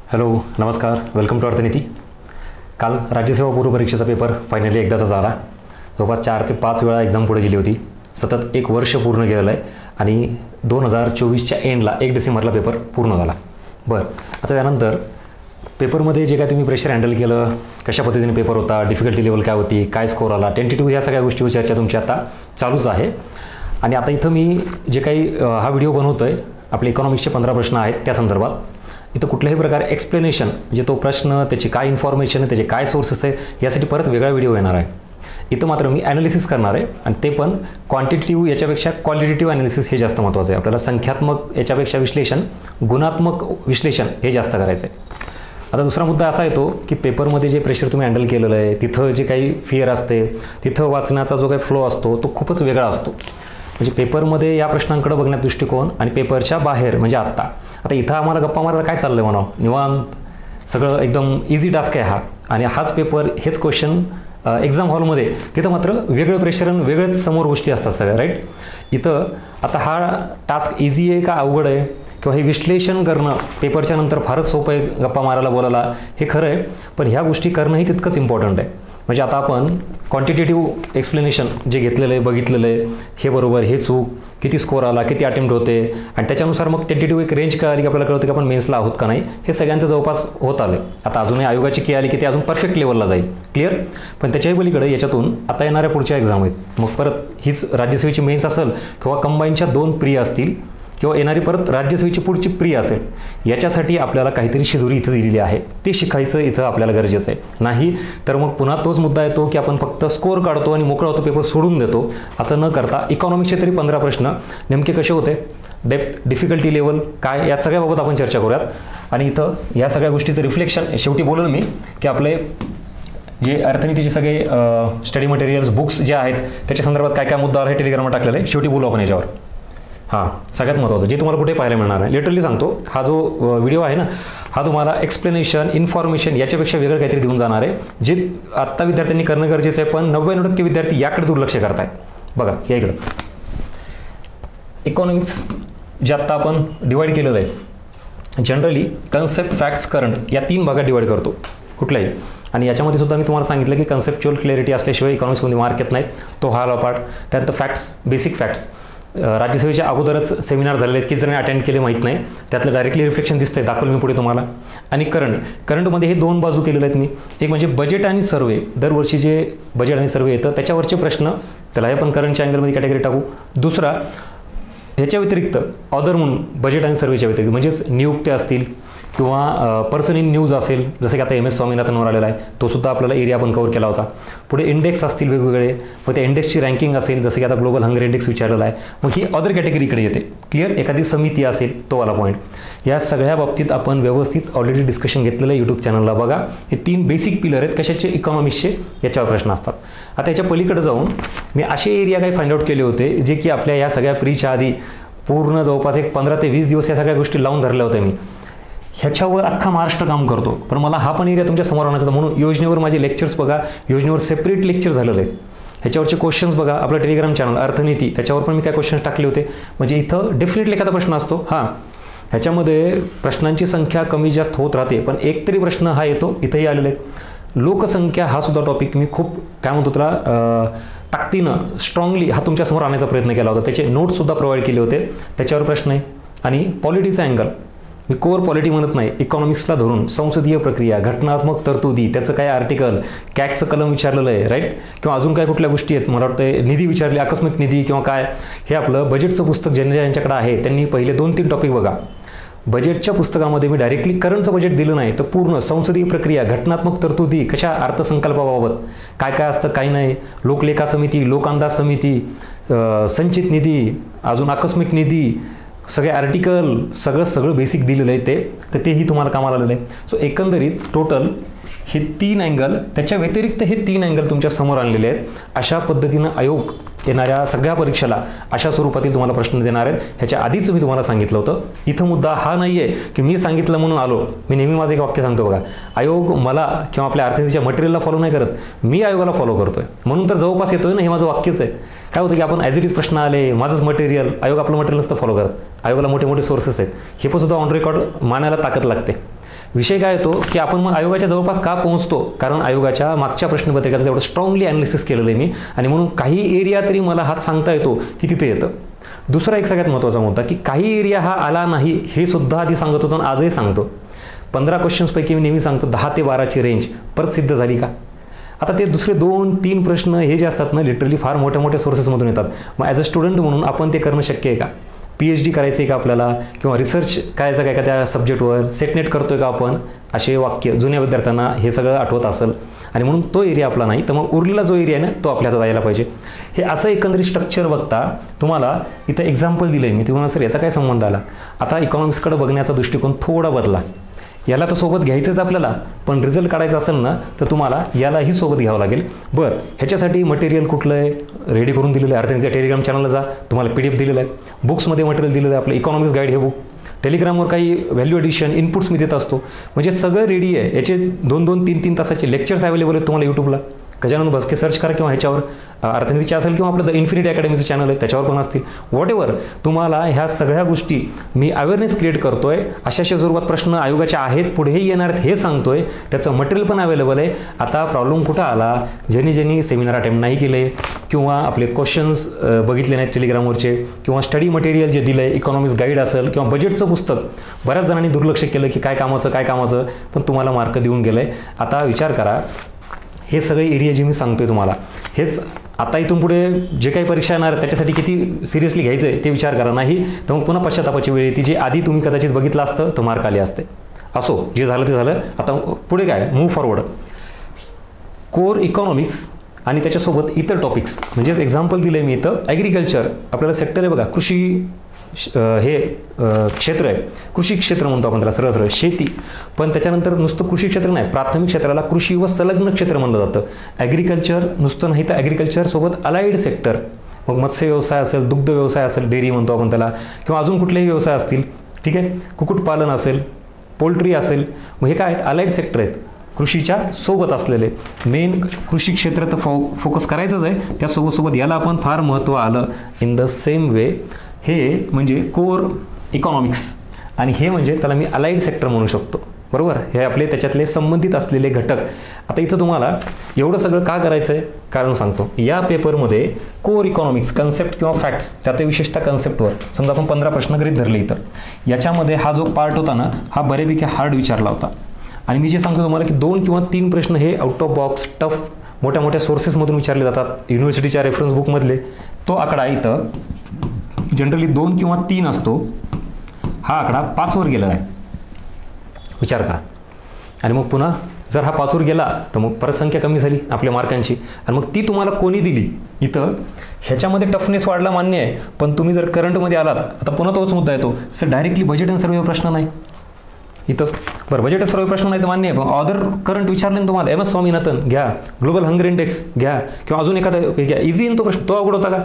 Hello नमस्कार, welcome to अर्थनीती. काल राज्यसेवा पूर्व परीक्षेचा पेपर फायनली एकदाचा झाला. जवळपास 4 ते 5 वेळा एक्झाम पुढे गेली होती. सतत 1 वर्ष पूर्ण गेलेलं आहे आणि 2024च्या एंडला 1 डिसेंबरला पेपर पूर्ण झाला. बरं, आता त्यानंतर पेपरमध्ये जे काय तुम्ही प्रेशर हँडल केलं, कशा पद्धतीने पेपर होता, डिफिकल्टी लेवल काय होती, काय स्कोर आला, टेंटेटिव्ह, या सगळ्या गोष्टीवर चर्चा तुमची आता चालूच आहे. आणि आता इथं मी जे काही हा व्हिडिओ बनवतो आहे, आपले इकॉनॉमिक्सचे 15 प्रश्न आहेत त्या संदर्भात. इथं कुठल्याही प्रकारे एक्सप्लेनेशन, म्हणजे तो प्रश्न, त्याची काय इन्फॉर्मेशन आहे, त्याचे काय सोर्सेस आहे, यासाठी परत वेगळा व्हिडिओ येणार आहे. इथं मात्र मी ॲनालिसिस करणार आहे आणि ते पण क्वांटिटेटिव्ह याच्यापेक्षा क्वालिटेटिव्ह ॲनालिसिस हे जास्त महत्त्वाचं आहे. आपल्याला संख्यात्मक याच्यापेक्षा विश्लेषण, गुणात्मक विश्लेषण हे जास्त करायचं आहे. आता दुसरा मुद्दा असा येतो की पेपरमध्ये जे प्रेशर तुम्ही हँडल केलेलं आहे, तिथं जे काही फिअर असते, तिथं वाचण्याचा जो काही फ्लो असतो तो खूपच वेगळा असतो. म्हणजे पेपरमध्ये या प्रश्नांकडे बघण्याचा दृष्टिकोन आणि पेपरच्या बाहेर म्हणजे आता इथं आम्हाला गप्पा मारायला काय चाललं आहे म्हणावं, निवांत सगळं एकदम इझी टास्क आहे हा. आणि हाच पेपर, हेच क्वेश्चन एक्झाम हॉलमध्ये, तिथं मात्र वेगळं प्रेशर आणि वेगळेच समोर गोष्टी असतात सगळ्या, राईट. इथं आता हा टास्क इझी आहे का अवघड आहे, किंवा हे विश्लेषण करणं पेपरच्या नंतर फारच सोपं आहे गप्पा मारायला बोलायला, हे खरं आहे. पण ह्या गोष्टी करणंही तितकंच इम्पॉर्टंट आहे. म्हणजे आता आपण क्वांटिटेटिव्ह एक्सप्लेनेशन जे घेतलेलं आहे, बघितलेलं आहे, हे बरोबर, हे चूक, किती स्कोर आला, किती अटेम्प्ट होते, आणि त्याच्यानुसार मग टेंटेटिव्ह एक रेंज कळाली की आपल्याला कळतं की आपण मेन्सला आहोत का नाही, हे सगळ्यांचं जवळपास होत आलं. आता अजूनही आयोगाची की आली की ते अजून परफेक्ट लेवलला जाईल, क्लिअर. पण त्याच्याही पलीकडे याच्यातून आता येणाऱ्या पुढच्या एक्झाम आहेत, मग परत हीच राज्यसेवेची मेन्स असेल किंवा कंबाईनच्या 2 प्री असतील किंवा येणारी परत राज्यसेवेची पुढची प्री असेल, याच्यासाठी आपल्याला काहीतरी शिदोरी इथं दिलेली आहे, ते शिकायचं इथं आपल्याला गरजेचं आहे. नाही तर मग पुन्हा तोच मुद्दा येतो की आपण फक्त स्कोर काढतो आणि मोकळा होतो, पेपर सोडून देतो. असं न करता इकॉनॉमिक्सचे तरी 15 प्रश्न नेमके कसे होते, डेप्थ, डिफिकल्टी लेवल काय, या सगळ्याबाबत आपण चर्चा करूयात. आणि इथं या सगळ्या गोष्टीचं रिफ्लेक्शन शेवटी बोललो मी की आपले जे अर्थनीतीचे सगळे स्टडी मटेरियल्स, बुक्स जे आहेत, त्याच्या संदर्भात काय काय मुद्दा आहे टेलिग्रामवर टाकलेलं आहे, शेवटी बोलू आपण याच्यावर. हां, सगळ्यात महत्त्वाचं जे तुम्हाला कुठे पाहायला मिळणार आहे, लिटरली सांगतो, हा जो व्हिडिओ आहे ना, हा तुम्हाला एक्सप्लेनेशन, इन्फॉर्मेशन याच्यापेक्षा वेगळं काहीतरी देऊन जाणार आहे, जे आत्ता विद्यार्थ्यांनी करणं गरजेचं आहे. पण 99% विद्यार्थी याकडे दुर्लक्ष करतायत. बघा या इकडं इकॉनॉमिक्स जे आत्ता आपण डिवाईड केलेलं आहे, जनरली कन्सेप्ट, फॅक्ट्स, करंट या 3 भागात डिवाईड करतो कुठलाही. आणि याच्यामध्ये सुद्धा मी तुम्हाला सांगितलं की कन्सेप्च्युअल क्लॅरिटी असल्याशिवाय इकॉनॉमिक्समध्ये मार्क येत नाहीत. तो हा ला पार्ट. त्यानंतर फॅक्ट्स, बेसिक फॅक्ट्स, राज्यसेवेच्या अगोदरच सेमिनार झालेले आहेत, की जर अटेंड केले माहीत नाही, त्यातलं डायरेक्टली रिफ्लेक्शन दिसतंय, दाखवलं मी पुढे तुम्हाला. आणि करंटमध्ये हे 2 बाजू केलेले आहेत मी. एक म्हणजे बजेट आणि सर्वे, दरवर्षी जे बजेट आणि सर्वे येतं त्याच्यावरचे प्रश्न, त्याला हे पण करंटच्या अँगलमध्ये कॅटेगरी टाकू. दुसरा ह्याच्या व्यतिरिक्त ऑदर म्हणून बजेट आणि सर्वेच्या व्यतिरिक्त म्हणजेच नियुक्त्या असतील किंवा पर्सन इन न्यूज असेल, जसं की आता MS स्वामीनाथनवर आलेला आहे, तो सुद्धा आपल्याला एरिया आपण कव्हर केला होता. पुढे इंडेक्स असतील वेगवेगळे, मग त्या इंडेक्सची रँकिंग असेल, जसं की आता ग्लोबल हंगर इंडेक्स विचारलेला आहे, मग ही अदर कॅटेगरीकडे येते, क्लिअर. एखादी समिती असेल, तो वाला पॉईंट. या सगळ्या बाबतीत आपण व्यवस्थित ऑलरेडी डिस्कशन घेतलेलं आहे यूट्यूब चॅनलला, बघा. हे 3 बेसिक पिलर आहेत कशाचे, इकॉनॉमिक्सचे, याच्यावर प्रश्न असतात. आता याच्या पलीकडे जाऊन मी असे एरिया काही फाइंड आउट केले होते जे की आपल्या या सगळ्या प्रीच्या आधी पूर्ण जवळपास एक 15 ते 20 दिवस या सगळ्या गोष्टी लावून धरल्या होत्या मी. ह्याच्यावर अख्खा महाराष्ट्र काम करतो, पण मला हा पण एरिया तुमच्या समोर आणायचा, म्हणून योजनेवर माझे लेक्चर्स बघा, योजनेवर सेपरेट लेक्चर झालेले आहेत. ह्याच्यावरचे क्वेश्चन्स बघा, आपलं टेलिग्राम चॅनल अर्थनीती, त्याच्यावर पण मी काय क्वेश्चन्स टाकले होते. म्हणजे इथं डेफिनेटली एखादा प्रश्न असतो. हां, ह्याच्यामध्ये प्रश्नांची संख्या कमी जास्त होत राहते, पण एक तरी प्रश्न हा येतो, इथंही आलेले आहेत. लोकसंख्या हा सुद्धा टॉपिक मी खूप काय म्हणतो त्याला ताकदीनं, स्ट्रॉंगली हा तुमच्यासमोर आणायचा प्रयत्न केला होता. त्याचे नोट्ससुद्धा प्रोव्हाइड केले होते, त्याच्यावर प्रश्न आहे. आणि पॉलिटीचा अँगल, मी कोर पॉलिटी म्हणत नाही, इकॉनॉमिक्सला धरून संसदीय प्रक्रिया, घटनात्मक तरतुदी, त्याचं काय आर्टिकल, कॅगचं कलम विचारलेलं आहे, राईट. किंवा अजून काय कुठल्या गोष्टी आहेत, मला वाटतं निधी विचारले, आकस्मिक निधी किंवा काय. हे आपलं बजेटचं पुस्तक ज्यांच्याकडे आहे त्यांनी पहिले 2-3 टॉपिक बघा. बजेटच्या पुस्तकामध्ये मी डायरेक्टली करंटचं बजेट दिलं नाही, तर पूर्ण संसदीय प्रक्रिया, घटनात्मक तरतुदी, कशा अर्थसंकल्पाबाबत काय काय असतं, काही नाही, लोकलेखा समिती, लोक अंदाज समिती, संचित निधी, अजून आकस्मिक निधी, सगळे आर्टिकल, सगळं बेसिक दिलेलं आहे ते, तर तेही तुम्हाला कामाला आलेलं आहे. सो एकंदरीत टोटल हे 3 अँगल, त्याच्या व्यतिरिक्त हे 3 अँगल तुमच्या समोर आणलेले आहेत. अशा पद्धतीनं आयोग येणाऱ्या सगळ्या परीक्षेला अशा स्वरूपातील तुम्हाला प्रश्न देणार आहेत. ह्याच्या आधीच मी तुम्हाला सांगितलं होतं. इथं मुद्दा हा नाही आहे की मी सांगितलं म्हणून आलो. मी नेहमी माझं एक वाक्य सांगतो बघा, आयोग मला किंवा आपल्या अर्थनीतीच्या मटेरियलला फॉलो नाही करत, मी आयोगाला फॉलो करतोय, म्हणून तर जवळपास येतोय ना, हे माझं वाक्यच आहे. काय होतं की आपण ॲज इट इज प्रश्न आले, माझंच मटेरियल, आयोग आपलं मटेरियल नसतं फॉलो करत, आयोगाला मोठे मोठे सोर्सेस आहेत, हे पण सुद्धा ऑन रेकॉर्ड मानायला ताकद लागते. विषय काय येतो की आपण मग आयोगाच्या जवळपास का पोहोचतो, कारण आयोगाच्या मागच्या प्रश्नपत्रिकाचं तेवढं स्ट्रॉंगली ॲनालिसिस केलेलं आहे मी, आणि म्हणून काही एरिया तरी मला हात सांगता येतो की तिथे येतं. दुसरा एक सगळ्यात महत्त्वाचा मुद्दा की काही एरिया हा आला नाही हे सुद्धा आधी सांगत होतो आणि आजही सांगतो. 15 क्वेश्चन्सपैकी मी नेहमी सांगतो 10 ते 12ची रेंज परत सिद्ध झाली का. आता ते दुसरे 2-3 प्रश्न हे जे असतात ना लिटरली फार मोठ्या मोठ्या सोर्सेसमधून येतात. मग ॲज अ स्टुडंट म्हणून आपण ते करणं शक्य आहे का, PhD करायचं आहे का आपल्याला, किंवा रिसर्च करायचं काय का त्या सब्जेक्टवर, सेटनेट करतो आहे का आपण, असे वाक्य जुन्या विद्यार्थ्यांना हे सगळं आठवत असेल, आणि म्हणून तो एरिया आपला नाही. तर मग उरलेला जो एरिया आहे ना तो आपल्या हातात यायला पाहिजे. हे असं एकंदरीत स्ट्रक्चर बघता तुम्हाला इथं एक्झाम्पल दिलं आहे मी, तुम्हाला सर याचा काय संबंध आला. आता इकॉनॉमिक्सकडे बघण्याचा दृष्टिकोन थोडा बदला. याला तर सोबत घ्यायचंच आपल्याला, पण रिझल्ट काढायचा असेल ना तर तुम्हाला यालाही सोबत घ्यावं लागेल. बरं, ह्याच्यासाठी मटेरियल कुठलं आहे रेडी करून दिलेलं आहे. अर्थातच्या टेलिग्राम चॅनलला जा, तुम्हाला PDF दिलेलं आहे. बुक्समध्ये मटेरियल दिलेलं आहे, आपलं इकॉनॉमिक्स गाईड हे बुक. टेलिग्रामवर काही व्हॅल्यू एडिशन इनपुट्स मी देत असतो, म्हणजे सगळं रेडी आहे. याचे 2-2, 3-3 तासाचे लेक्चर्स अवेलेबल आहेत तुम्हाला यूट्यूबला. गजानन भस्के सर्च करा, किंवा ह्याच्यावर अर्थनीतीचे असेल, किंवा आपलं द इन्फिनिटी अकॅडमीचं चॅनल आहे त्याच्यावर पण असतील. व्हॉट एव्हर, तुम्हाला ह्या सगळ्या गोष्टी मी अवेअरनेस क्रिएट करतोय. अशा स्वरूपात प्रश्न आयोगाचे आहेत, पुढेही येणार आहेत हे सांगतोय. त्याचं मटेरियल पण अवेलेबल आहे. आता प्रॉब्लेम कुठं आला, ज्यांनी सेमिनार अटेम्प्ट नाही केले, किंवा आपले क्वेश्चन्स बघितले नाहीत टेलिग्रामवरचे, किंवा स्टडी मटेरियल जे दिलं आहे इकॉनॉमिक्स गाईड असेल, किंवा बजेटचं पुस्तक, बऱ्याच जणांनी दुर्लक्ष केलं की काय कामाचं, पण तुम्हाला मार्क देऊन गेलं आहे. आता विचार करा, हे सगळे एरिया जे मी सांगतोय तुम्हाला, हेच आता इथून पुढे जे काही परीक्षा येणार त्याच्यासाठी किती सिरियसली घ्यायचं आहे ते विचार करा. नाही तर मग पुन्हा पश्चातापाची वेळ येते, जी आधी तुम्ही कदाचित बघितलं असतं तर मार्क आले असते. असो, जे झालं ते झालं. आता पुढे काय, मूव्ह फॉरवर्ड. कोर इकॉनॉमिक्स आणि त्याच्यासोबत इतर टॉपिक्स, म्हणजेच एक्झाम्पल दिलं आहे मी इथं. ॲग्रिकल्चर आपल्याला सेक्टर आहे बघा, कृषी हे क्षेत्र आहे, कृषी क्षेत्र म्हणतो आपण त्याला सरळ शेती. पण त्याच्यानंतर नुसतं कृषी क्षेत्र नाही, प्राथमिक क्षेत्राला कृषी व संलग्न क्षेत्र म्हणलं जातं. ॲग्रिकल्चर नुसतं नाही तर ॲग्रिकल्चरसोबत अलाइड सेक्टर, मग मत्स्य व्यवसाय असेल, दुग्ध व्यवसाय असेल, डेअरी म्हणतो आपण त्याला, किंवा अजून कुठलेही व्यवसाय असतील, ठीक आहे, कुक्कुटपालन असेल, पोल्ट्री असेल, मग हे काय आहेत, अलाइड सेक्टर आहेत कृषीच्या सोबत असलेले. मेन कृषी क्षेत्र तर फोकस करायचंच आहे, त्यासोबत याला आपण फार महत्त्व आलं. इन द सेम वे हे म्हणजे कोर इकॉनॉमिक्स, आणि हे म्हणजे त्याला मी अलाइड सेक्टर म्हणू शकतो, बरोबर. हे आपले त्याच्यातले संबंधित असलेले घटक. आता इथं तुम्हाला एवढं सगळं का करायचं आहे, कारण सांगतो. या पेपरमध्ये कोर इकॉनॉमिक्स कन्सेप्ट किंवा फॅक्ट्स, त्यात विशेषतः कन्सेप्टवर समजा आपण 15 प्रश्न गृहीत धरले इथं, याच्यामध्ये हा जो पार्ट होता ना हा बऱ्यापैकी हार्ड विचारला होता. आणि मी जे सांगतो तुम्हाला की 2 किंवा 3 प्रश्न हे आउट ऑफ बॉक्स टफ मोठ्या मोठ्या सोर्सेसमधून विचारले जातात, युनिव्हर्सिटीच्या रेफरन्स बुकमधले. तो आकडा इथं जनरली 2 किंवा 3 असतो, हा आकडा 5 वर गेला आहे, विचार करा. आणि मग पुन्हा जर हा 5 वर गेला तर मग परत संख्या कमी झाली आपल्या मार्कांची, आणि मग ती तुम्हाला कोणी दिली. इथं ह्याच्यामध्ये टफनेस वाढला मान्य आहे, पण तुम्ही जर करंटमध्ये आलात, आता पुन्हा तोच मुद्दा येतो सर, डायरेक्टली बजेट अँड सर्वेवर प्रश्न नाही इथं. बरं, बजेट अँड सर्वे प्रश्न नाही तर मान्य आहे, पण अदर करंट विचारले ना तुम्हाला, MS स्वामीनाथन घ्या, ग्लोबल हंगर इंडेक्स घ्या, किंवा अजून एखादा घ्या, इझी तो प्रश्न, तो अवघड होता का,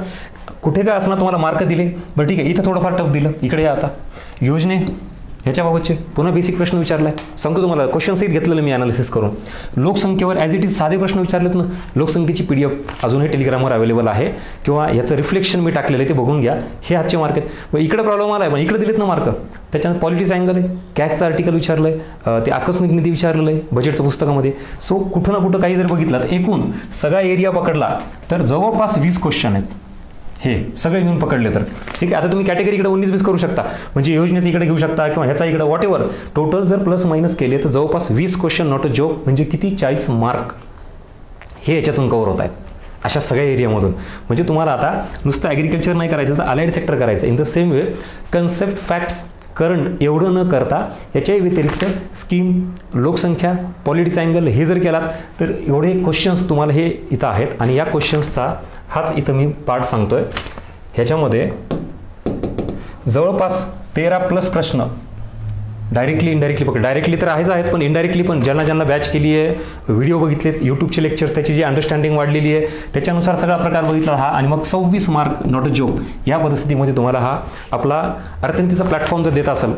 कुठे काय असणार तुम्हाला मार्क दिले. बरं ठीक आहे, इथं थोडंफार टफ दिलं. इकडे या आता योजने ह्याच्याबाबतचे पुन्हा बेसिक प्रश्न विचारलाय. सांगतो तुम्हाला, क्वेश्चन सहित घेतलेलं मी अनालिसिस करून. लोकसंख्येवर ॲज इट इज साधे प्रश्न विचारलेत ना, लोकसंख्येची PDF अजूनही टेलिग्रामवर अवेलेबल आहे, किंवा याचं रिफ्लेक्शन मी टाकलेलं आहे ते बघून घ्या. हे आजचे मार्क आहेत. मग इकडे प्रॉब्लेम आला आहे, पण इकडे दिलेत ना मार्क. त्याच्यानंतर पॉलिटिक्स अँगल आहे, कॅगचं आर्टिकल विचारलं आहे, ते आकस्मिक निधी विचारलेलं आहे बजेटच्या पुस्तकामध्ये. सो कुठं ना कुठं काही जर बघितलं तर एकूण सगळा एरिया पकडला तर जवळपास 20 क्वेश्चन आहेत. हे सगळे घेऊन पकडले तर ठीक आहे. आता तुम्ही कॅटेगरी इकडे 19-20 करू शकता, म्हणजे योजनेचं इकडे घेऊ शकता, किंवा ह्याचा इकडे वॉट एव्हर. टोटल जर प्लस मायनस केले तर जवळपास 20 क्वेश्चन, नॉट अ जोक, म्हणजे किती 40 मार्क हे याच्यातून कव्हर होत आहेत अशा सगळ्या एरियामधून. म्हणजे तुम्हाला आता नुसतं ॲग्रिकल्चर नाही करायचं तर अलाइड सेक्टर करायचं. In the same way concept facts current एवढं न करता याच्याही व्यतिरिक्त स्कीम, लोकसंख्या, पॉलिटिक्स अँगल हे जर केलात तर एवढे क्वेश्चन्स तुम्हाला हे इथं आहेत. आणि या क्वेश्चन्सचा हाच इथं मी पार्ट सांगतोय. ह्याच्यामध्ये जवळपास 13+ प्रश्न डायरेक्टली इनडायरेक्टली पकड. डायरेक्टली तर आहेत, पण इनडायरेक्टली पण ज्यांना बॅच केली आहे, व्हिडिओ बघितलेत, यूट्यूबचे लेक्चर्स, त्याची जी अंडरस्टँडिंग वाढलेली आहे त्याच्यानुसार सगळा प्रकार बघितला हा. आणि मग 26 मार्क, नॉट अ जोक. या परिस्थितीमध्ये तुम्हाला हा आपला अर्थनीतीचा प्लॅटफॉर्म जर देत असेल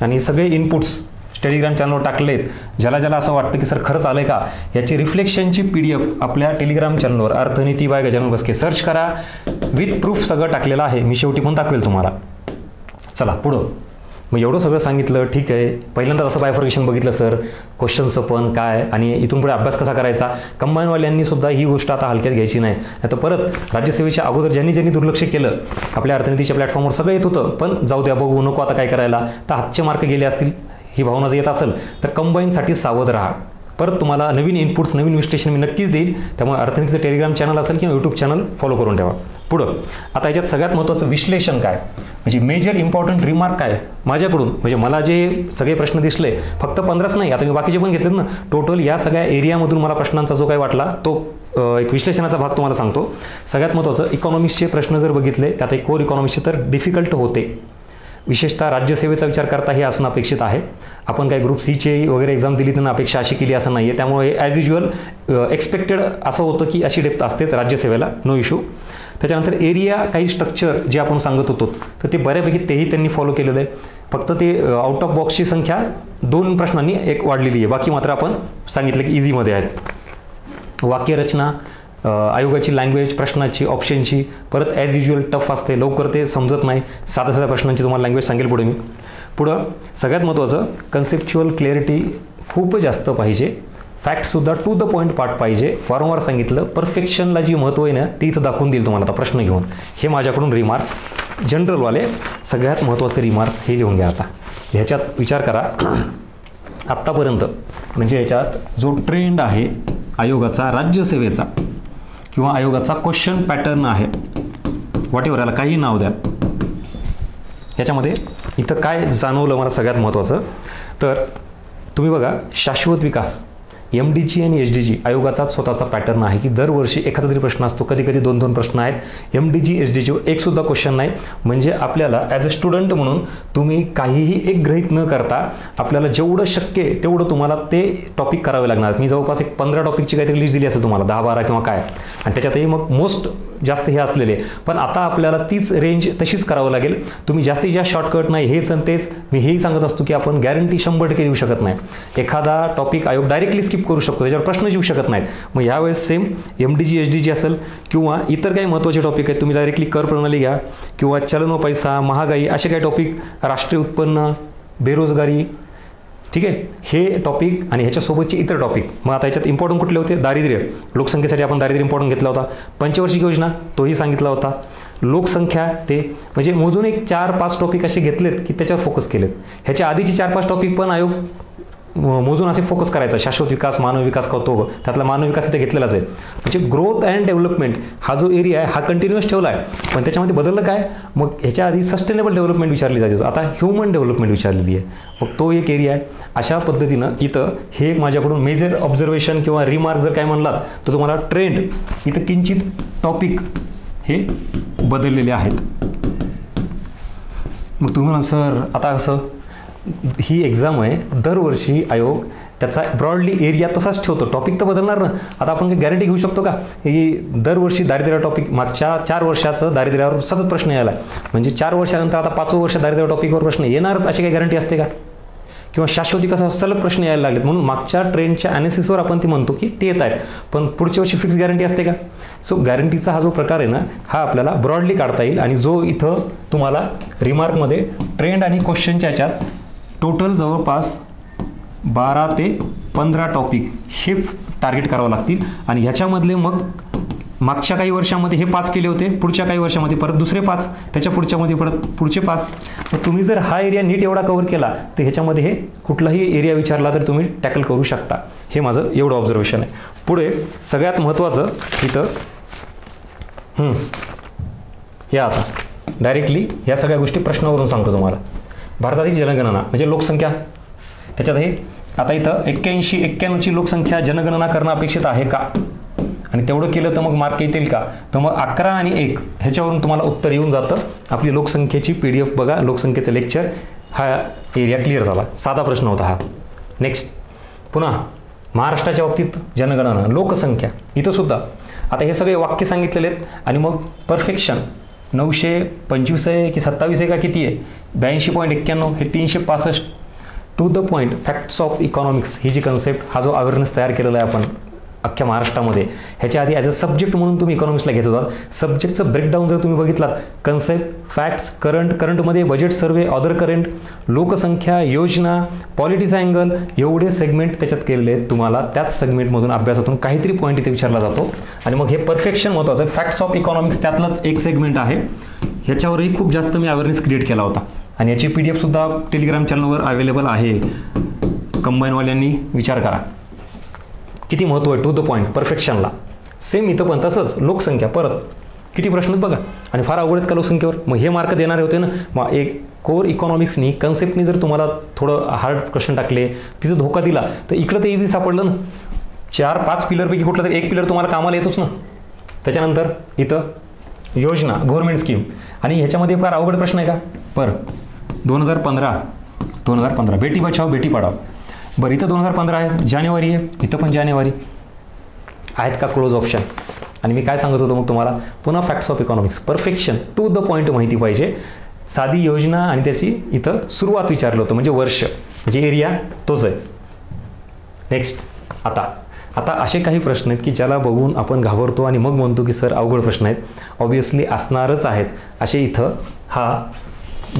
आणि सगळे इनपुट्स टेलिग्राम चॅनलवर टाकलेत, ज्याला असं वाटतं की सर खरंच आलं का, याची रिफ्लेक्शनची PDF आपल्या टेलिग्राम चॅनलवर अर्थनीती बाय गजानन भस्के सर्च करा, विथ प्रूफ सगळं टाकलेलं आहे. मी शेवटी पण दाखवेल तुम्हाला. चला पुढं. मग एवढं सगळं सांगितलं, ठीक आहे. पहिल्यांदा असं बायफर्केशन बघितलं सर, क्वेश्चनचं पण काय आणि इथून पुढे अभ्यास कसा करायचा. कंबाईनवाल्यांनी सुद्धा ही गोष्ट आता हलक्यात घ्यायची नाही. आता परत राज्यसेवेच्या अगोदर ज्यांनी दुर्लक्ष केलं, आपल्या अर्थनीतीच्या प्लॅटफॉर्मवर सगळं येत होतं, पण जाऊ द्या बघू नको आता काय करायला, तर हातचे मार्क गेले असतील ही भावना जर येत असेल तर कंबाईनसाठी सावध राहा. परत तुम्हाला नवीन इनपुट्स, नवीन विश्लेषण मी नक्कीच देईल. त्यामुळे अर्थनीतीचं टेलिग्राम चॅनल असेल किंवा यूट्यूब चॅनल फॉलो करून ठेवा. पुढं आता याच्यात सगळ्यात महत्त्वाचं विश्लेषण काय, म्हणजे मेजर इम्पॉर्टंट रिमार्क काय माझ्याकडून, म्हणजे मला जे सगळे प्रश्न दिसले, फक्त 15च नाही, आता मी बाकीचे पण घेतलेत ना, टोटल या सगळ्या एरियामधून मला प्रश्नांचा जो काही वाटला तो एक विश्लेषणाचा भाग तुम्हाला सांगतो. सगळ्यात महत्त्वाचं इकॉनॉमिक्सचे प्रश्न जर बघितले, त्यात एक कोर इकॉनॉमिक्सचे तर डिफिकल्ट होते. विशेषतः राज्यसेवेचा विचार करता हे असणं अपेक्षित आहे. आपण काही ग्रुप सीची वगैरे एक्झाम दिली त्यांना अपेक्षा अशी केली असं नाही आहे. त्यामुळे ॲज युज्युअल एक्सपेक्टेड असं होतं की अशी डेप्थ असतेच राज्यसेवेला, नो इश्यू. त्याच्यानंतर एरिया काही स्ट्रक्चर जे आपण सांगत होतो तर ते बऱ्यापैकी तेही त्यांनी फॉलो केलेलं आहे. फक्त ते आउट ऑफ बॉक्सची संख्या 2 प्रश्नांनी एक वाढलेली आहे, बाकी मात्र आपण सांगितलं की इझीमध्ये आहेत. वाक्यरचना, आयोगाची लँग्वेज, प्रश्नाची, ऑप्शनची, परत ॲज युज्युअल टफ असते, लवकर ते समजत नाही. साध्या प्रश्नांची तुम्हाला लँग्वेज सांगेल पुढे मी. पुढं सगळ्यात महत्त्वाचं कन्सेप्च्युअल क्लॅरिटी खूप जास्त पाहिजे. फॅक्टसुद्धा टू द पॉईंट पार्ट पाहिजे. वारंवार सांगितलं, परफेक्शनला जी महत्त्व आहे ना ते इथं दाखवून देईल तुम्हाला आता प्रश्न घेऊन. हे माझ्याकडून रिमार्क्स जनरलवाले सगळ्यात महत्त्वाचे रिमार्क्स हे लिहून घ्या. आता ह्याच्यात विचार करा, आत्तापर्यंत म्हणजे याच्यात जो ट्रेंड आहे आयोगाचा, राज्यसेवेचा किंवा आयोगाचा क्वेश्चन पॅटर्न आहे, व्हॉटेवर याला काही नाव द्या, ह्याच्यामध्ये इथं काय जाणवलं मला सगळ्यात महत्त्वाचं, तर तुम्ही बघा शाश्वत विकास, MDG आणि SDG आयोगाचाच स्वतःचा पॅटर्न आहे की दरवर्षी एखादा तरी प्रश्न असतो, कधी कधी 2-2 प्रश्न आहेत. MDG SDG एकसुद्धा क्वेश्चन नाही. म्हणजे आपल्याला ॲज अ स्टुडंट म्हणून तुम्ही काहीही एक गृहीत न करता आपल्याला जेवढं शक्य आहे तेवढं तुम्हाला ते टॉपिक करावे लागणार. मी जवळपास एक 15 टॉपिकची काहीतरी लिस्ट दिली असेल तुम्हाला, 10-12 किंवा काय, आणि त्याच्यातही मग मोस्ट जास्त हे असलेले. पण आता आपल्याला तीच रेंज तशीच करावं लागेल. तुम्ही जास्तीत जास्त शॉर्टकट नाही, हेच आणि तेच. मी हेही सांगत असतो की आपण गॅरंटी 100% देऊ शकत नाही. एखादा टॉपिक आयोग डायरेक्टली स्किप करू शकतो, त्याच्यावर प्रश्नच येऊ शकत नाहीत. मग यावेळेस सेम MDG SDG असेल किंवा इतर काही महत्त्वाचे टॉपिक आहेत, तुम्ही डायरेक्टली कर प्रणाली घ्या किंवा चलन व पैसा, महागाई, असे काही टॉपिक, राष्ट्रीय उत्पन्न, बेरोजगारी, ठीक आहे, हे टॉपिक आणि ह्याच्यासोबतचे इतर टॉपिक. मग आता ह्याच्यात इम्पॉर्टंट कुठले होते? दारिद्र्य, लोकसंख्येसाठी आपण दारिद्र्य इम्पॉर्टंट घेतला होता. पंचवार्षिक योजना तोही सांगितला होता. लोकसंख्या, ते म्हणजे मोजून एक 4-5 टॉपिक असे घेतलेत की त्याच्यावर फोकस केलेत. ह्याच्या आधीची 4-5 टॉपिक पण आयोग मोजून असे फोकस करायचा. शाश्वत विकास, मानव विकास करतो, त्यातला मानव विकास इथे घेतलेलाच आहे. म्हणजे ग्रोथ अँड डेव्हलपमेंट हा जो एरिया आहे हा कंटिन्युअस ठेवला आहे, पण त्याच्यामध्ये बदललं काय? मग ह्याच्या आधी सस्टेनेबल डेव्हलपमेंट विचारली जायची, आता ह्युमन डेव्हलपमेंट विचारलेली आहे. मग तो एक एरिया आहे. अशा पद्धतीनं इथं हे एक माझ्याकडून मेजर ऑब्झर्वेशन किंवा रिमार्क जर काय म्हणलात तर तुम्हाला ट्रेंड इथं किंचित टॉपिक हे बदललेले आहेत. मग तुम्ही म्हणा सर आता असं, ही एक्झाम आहे, दरवर्षी आयोग त्याचा ब्रॉडली एरिया तसाच ठेवतो, टॉपिक तर बदलणार ना. आता आपण काही गॅरंटी घेऊ शकतो का की दरवर्षी दारिद्र्य टॉपिक, मागच्या 4 वर्षाचं दारिद्र्यावर सतत प्रश्न यायला, म्हणजे 4 वर्षानंतर आता 5वं वर्ष दारिद्र्य टॉपिकवर प्रश्न येणारच अशी काही गॅरंटी असते का? किंवा शाश्वती कसा सलग प्रश्न यायला लागलेत, म्हणून मागच्या ट्रेंडच्या ॲनालिसिसवर आपण ती म्हणतो की ते येत आहेत, पण पुढच्या वर्षी फिक्स गॅरंटी असते का? सो गॅरंटीचा हा जो प्रकार आहे ना, हा आपल्याला ब्रॉडली काढता येईल. आणि जो इथं तुम्हाला रिमार्कमध्ये ट्रेंड आणि क्वेश्चनच्या ह्याच्यात टोटल जवळपास 12 ते 15 टॉपिक हे टार्गेट करावं लागतील. आणि ह्याच्यामधले मग मागच्या काही वर्षामध्ये हे 5 केले होते, पुढच्या काही वर्षामध्ये परत दुसरे 5, त्याच्या पुढच्यामध्ये परत पुढचे 5. तर तुम्ही जर हा एरिया नीट एवढा कव्हर केला तर ह्याच्यामध्ये हे कुठलाही एरिया विचारला तर तुम्ही टॅकल करू शकता. हे माझं एवढं ऑब्झर्वेशन आहे. पुढे सगळ्यात महत्त्वाचं इथं या, आता डायरेक्टली या सगळ्या गोष्टी प्रश्नावरून सांगतो तुम्हाला. भारताची जनगणना म्हणजे लोकसंख्या, त्याच्यात हे आता इथं 81-91ची लोकसंख्या जनगणना करणं अपेक्षित आहे का, आणि तेवढं केलं तर मग मार्क येतील का? तर मग 11 आणि 1 ह्याच्यावरून तुम्हाला उत्तर येऊन जातं. आपली लोकसंख्येची PDF बघा, लोकसंख्येचं लेक्चर, हा एरिया क्लिअर झाला. साधा प्रश्न होता हा. नेक्स्ट पुन्हा महाराष्ट्राच्या बाबतीत जनगणना, लोकसंख्या, इथं सुद्धा आता हे सगळे वाक्य सांगितलेले आहेत. आणि मग परफेक्शन 925 आहे की 27 आहे का किती आहे, 82.91 हे 365. To the point, facts of economics ही जी कन्सेप्ट, हा जो अवेअरनेस तयार केलेला आहे आपण अख्ख्या महाराष्ट्रामध्ये. ह्याच्या आधी ॲज अ सब्जेक्ट म्हणून तुम्ही इकॉनॉमिक्सला घेत होता. सब्जेक्टचं ब्रेकडाऊन जर तुम्ही बघितलात, कन्सेप्ट, फॅक्ट्स, करंटमध्ये बजेट सर्वे, ऑदर करंट, लोकसंख्या, योजना, पॉलिटिक्स अँगल, एवढे सेगमेंट त्याच्यात केलेले आहेत. तुम्हाला त्याच सेगमेंटमधून अभ्यासातून काहीतरी पॉईंट इथे विचारला जातो. आणि मग हे परफेक्शन महत्त्वाचं आहे. फॅक्ट्स ऑफ इकॉनॉमिक्स त्यातलंच एक सेगमेंट आहे. ह्याच्यावरही खूप जास्त मी अवेअरनेस क्रिएट केला होता आणि याची PDF सुद्धा टेलिग्राम चॅनलवर अवेलेबल आहे. कंबाईनवाल्यांनी विचार करा किती महत्त्व आहे टू द पॉईंट परफेक्शनला. सेम इथं पण तसंच. लोकसंख्या, परत किती प्रश्न बघा आणि फार अवघड आहेत का लोकसंख्येवर. मग हे मार्क देणारे होते ना. मग एक कोर इकॉनॉमिक्सनी कन्सेप्टनी जर तुम्हाला थोडं हार्ड क्वेश्चन टाकले, तिचं धोका दिला, तर इकडं ते इझी सापडलं ना. 4-5 पिलरपैकी कुठलं तरी एक पिलर तुम्हाला कामाला येतोच ना. त्याच्यानंतर इथं योजना, गव्हर्नमेंट स्कीम, आणि ह्याच्यामध्ये फार अवघड प्रश्न आहे का. बरं 2015 बेटी बचाव बेटी पढाव. बरं इथं 2015 आहे, जानेवारी आहे, इथं पण जानेवारी आहेत का क्लोज ऑप्शन. आणि मी काय सांगत होतो मग तुम्हाला, पुन्हा facts of economics, perfection, to the point माहिती पाहिजे. साधी योजना आणि त्याची इथं सुरुवात विचारलं होतं, म्हणजे वर्ष, म्हणजे एरिया तोच आहे. नेक्स्ट, आता असे काही प्रश्न आहेत की ज्याला बघून आपण घाबरतो आणि मग म्हणतो की सर अवघड प्रश्न आहेत. ऑब्वियसली असणारच आहेत असे. इथं हा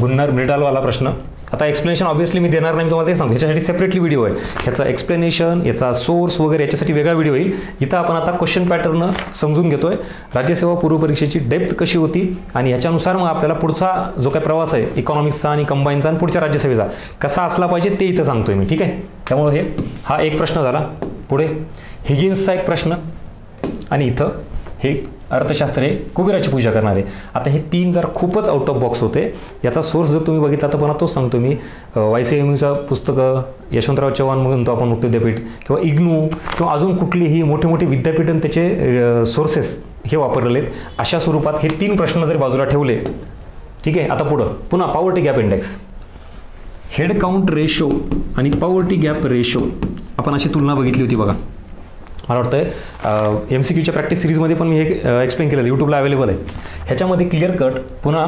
गुन्नार मेडलवाला प्रश्न. आता एक्सप्लेनेशन ऑब्वियसली मी देणार नाही, मी तुम्हाला ते सांगतो. ह्याच्यासाठी सेपरेटली व्हिडिओ आहे. ह्याचा एक्सप्लेनेशन, याचा सोर्स वगैरे याच्यासाठी वेगळा व्हिडिओ येईल. इथं आपण आता क्वेश्चन पॅटर्न समजून घेतोय. राज्यसेवा पूर्वपरीक्षेची डेप्थ कशी होती आणि ह्याच्यानुसार मग आपल्याला पुढचा जो काही प्रवास आहे इकॉनॉमिक्सचा आणि कंबाईनचा आणि पुढच्या राज्यसेवेचा कसा असला पाहिजे ते इथं सांगतोय मी. ठीक आहे. त्यामुळे हा एक प्रश्न झाला. पुढे हिगिन्सचा एक प्रश्न आणि इथं हे अर्थशास्त्र हे कुबेराची पूजा करणारे. आता हे 3 जर खूपच आउट ऑफ बॉक्स होते. याचा सोर्स जर तुम्ही बघितला तर पुन्हा तोच सांगतो मी. YCMUचा पुस्तकं, यशवंतराव चव्हाण म्हणतो आपण मुक्त विद्यापीठ, किंवा इग्नू, किंवा अजून कुठलीही मोठे विद्यापीठ आणि त्याचे सोर्सेस हे वापरलेले आहेत. अशा स्वरूपात हे 3 प्रश्न जर बाजूला ठेवले, ठीक आहे. आता पुन्हा poverty gap index, head count ratio आणि पॉवर्टी गॅप रेशो आपण अशी तुलना बघितली होती बघा. मला वाटतं MCQच्या प्रॅक्टिस सिरीजमध्ये पण मी हे एक्सप्लेन केलेलं, यूट्यूबला अवेलेबल आहे. ह्याच्यामध्ये क्लिअर कट पुन्हा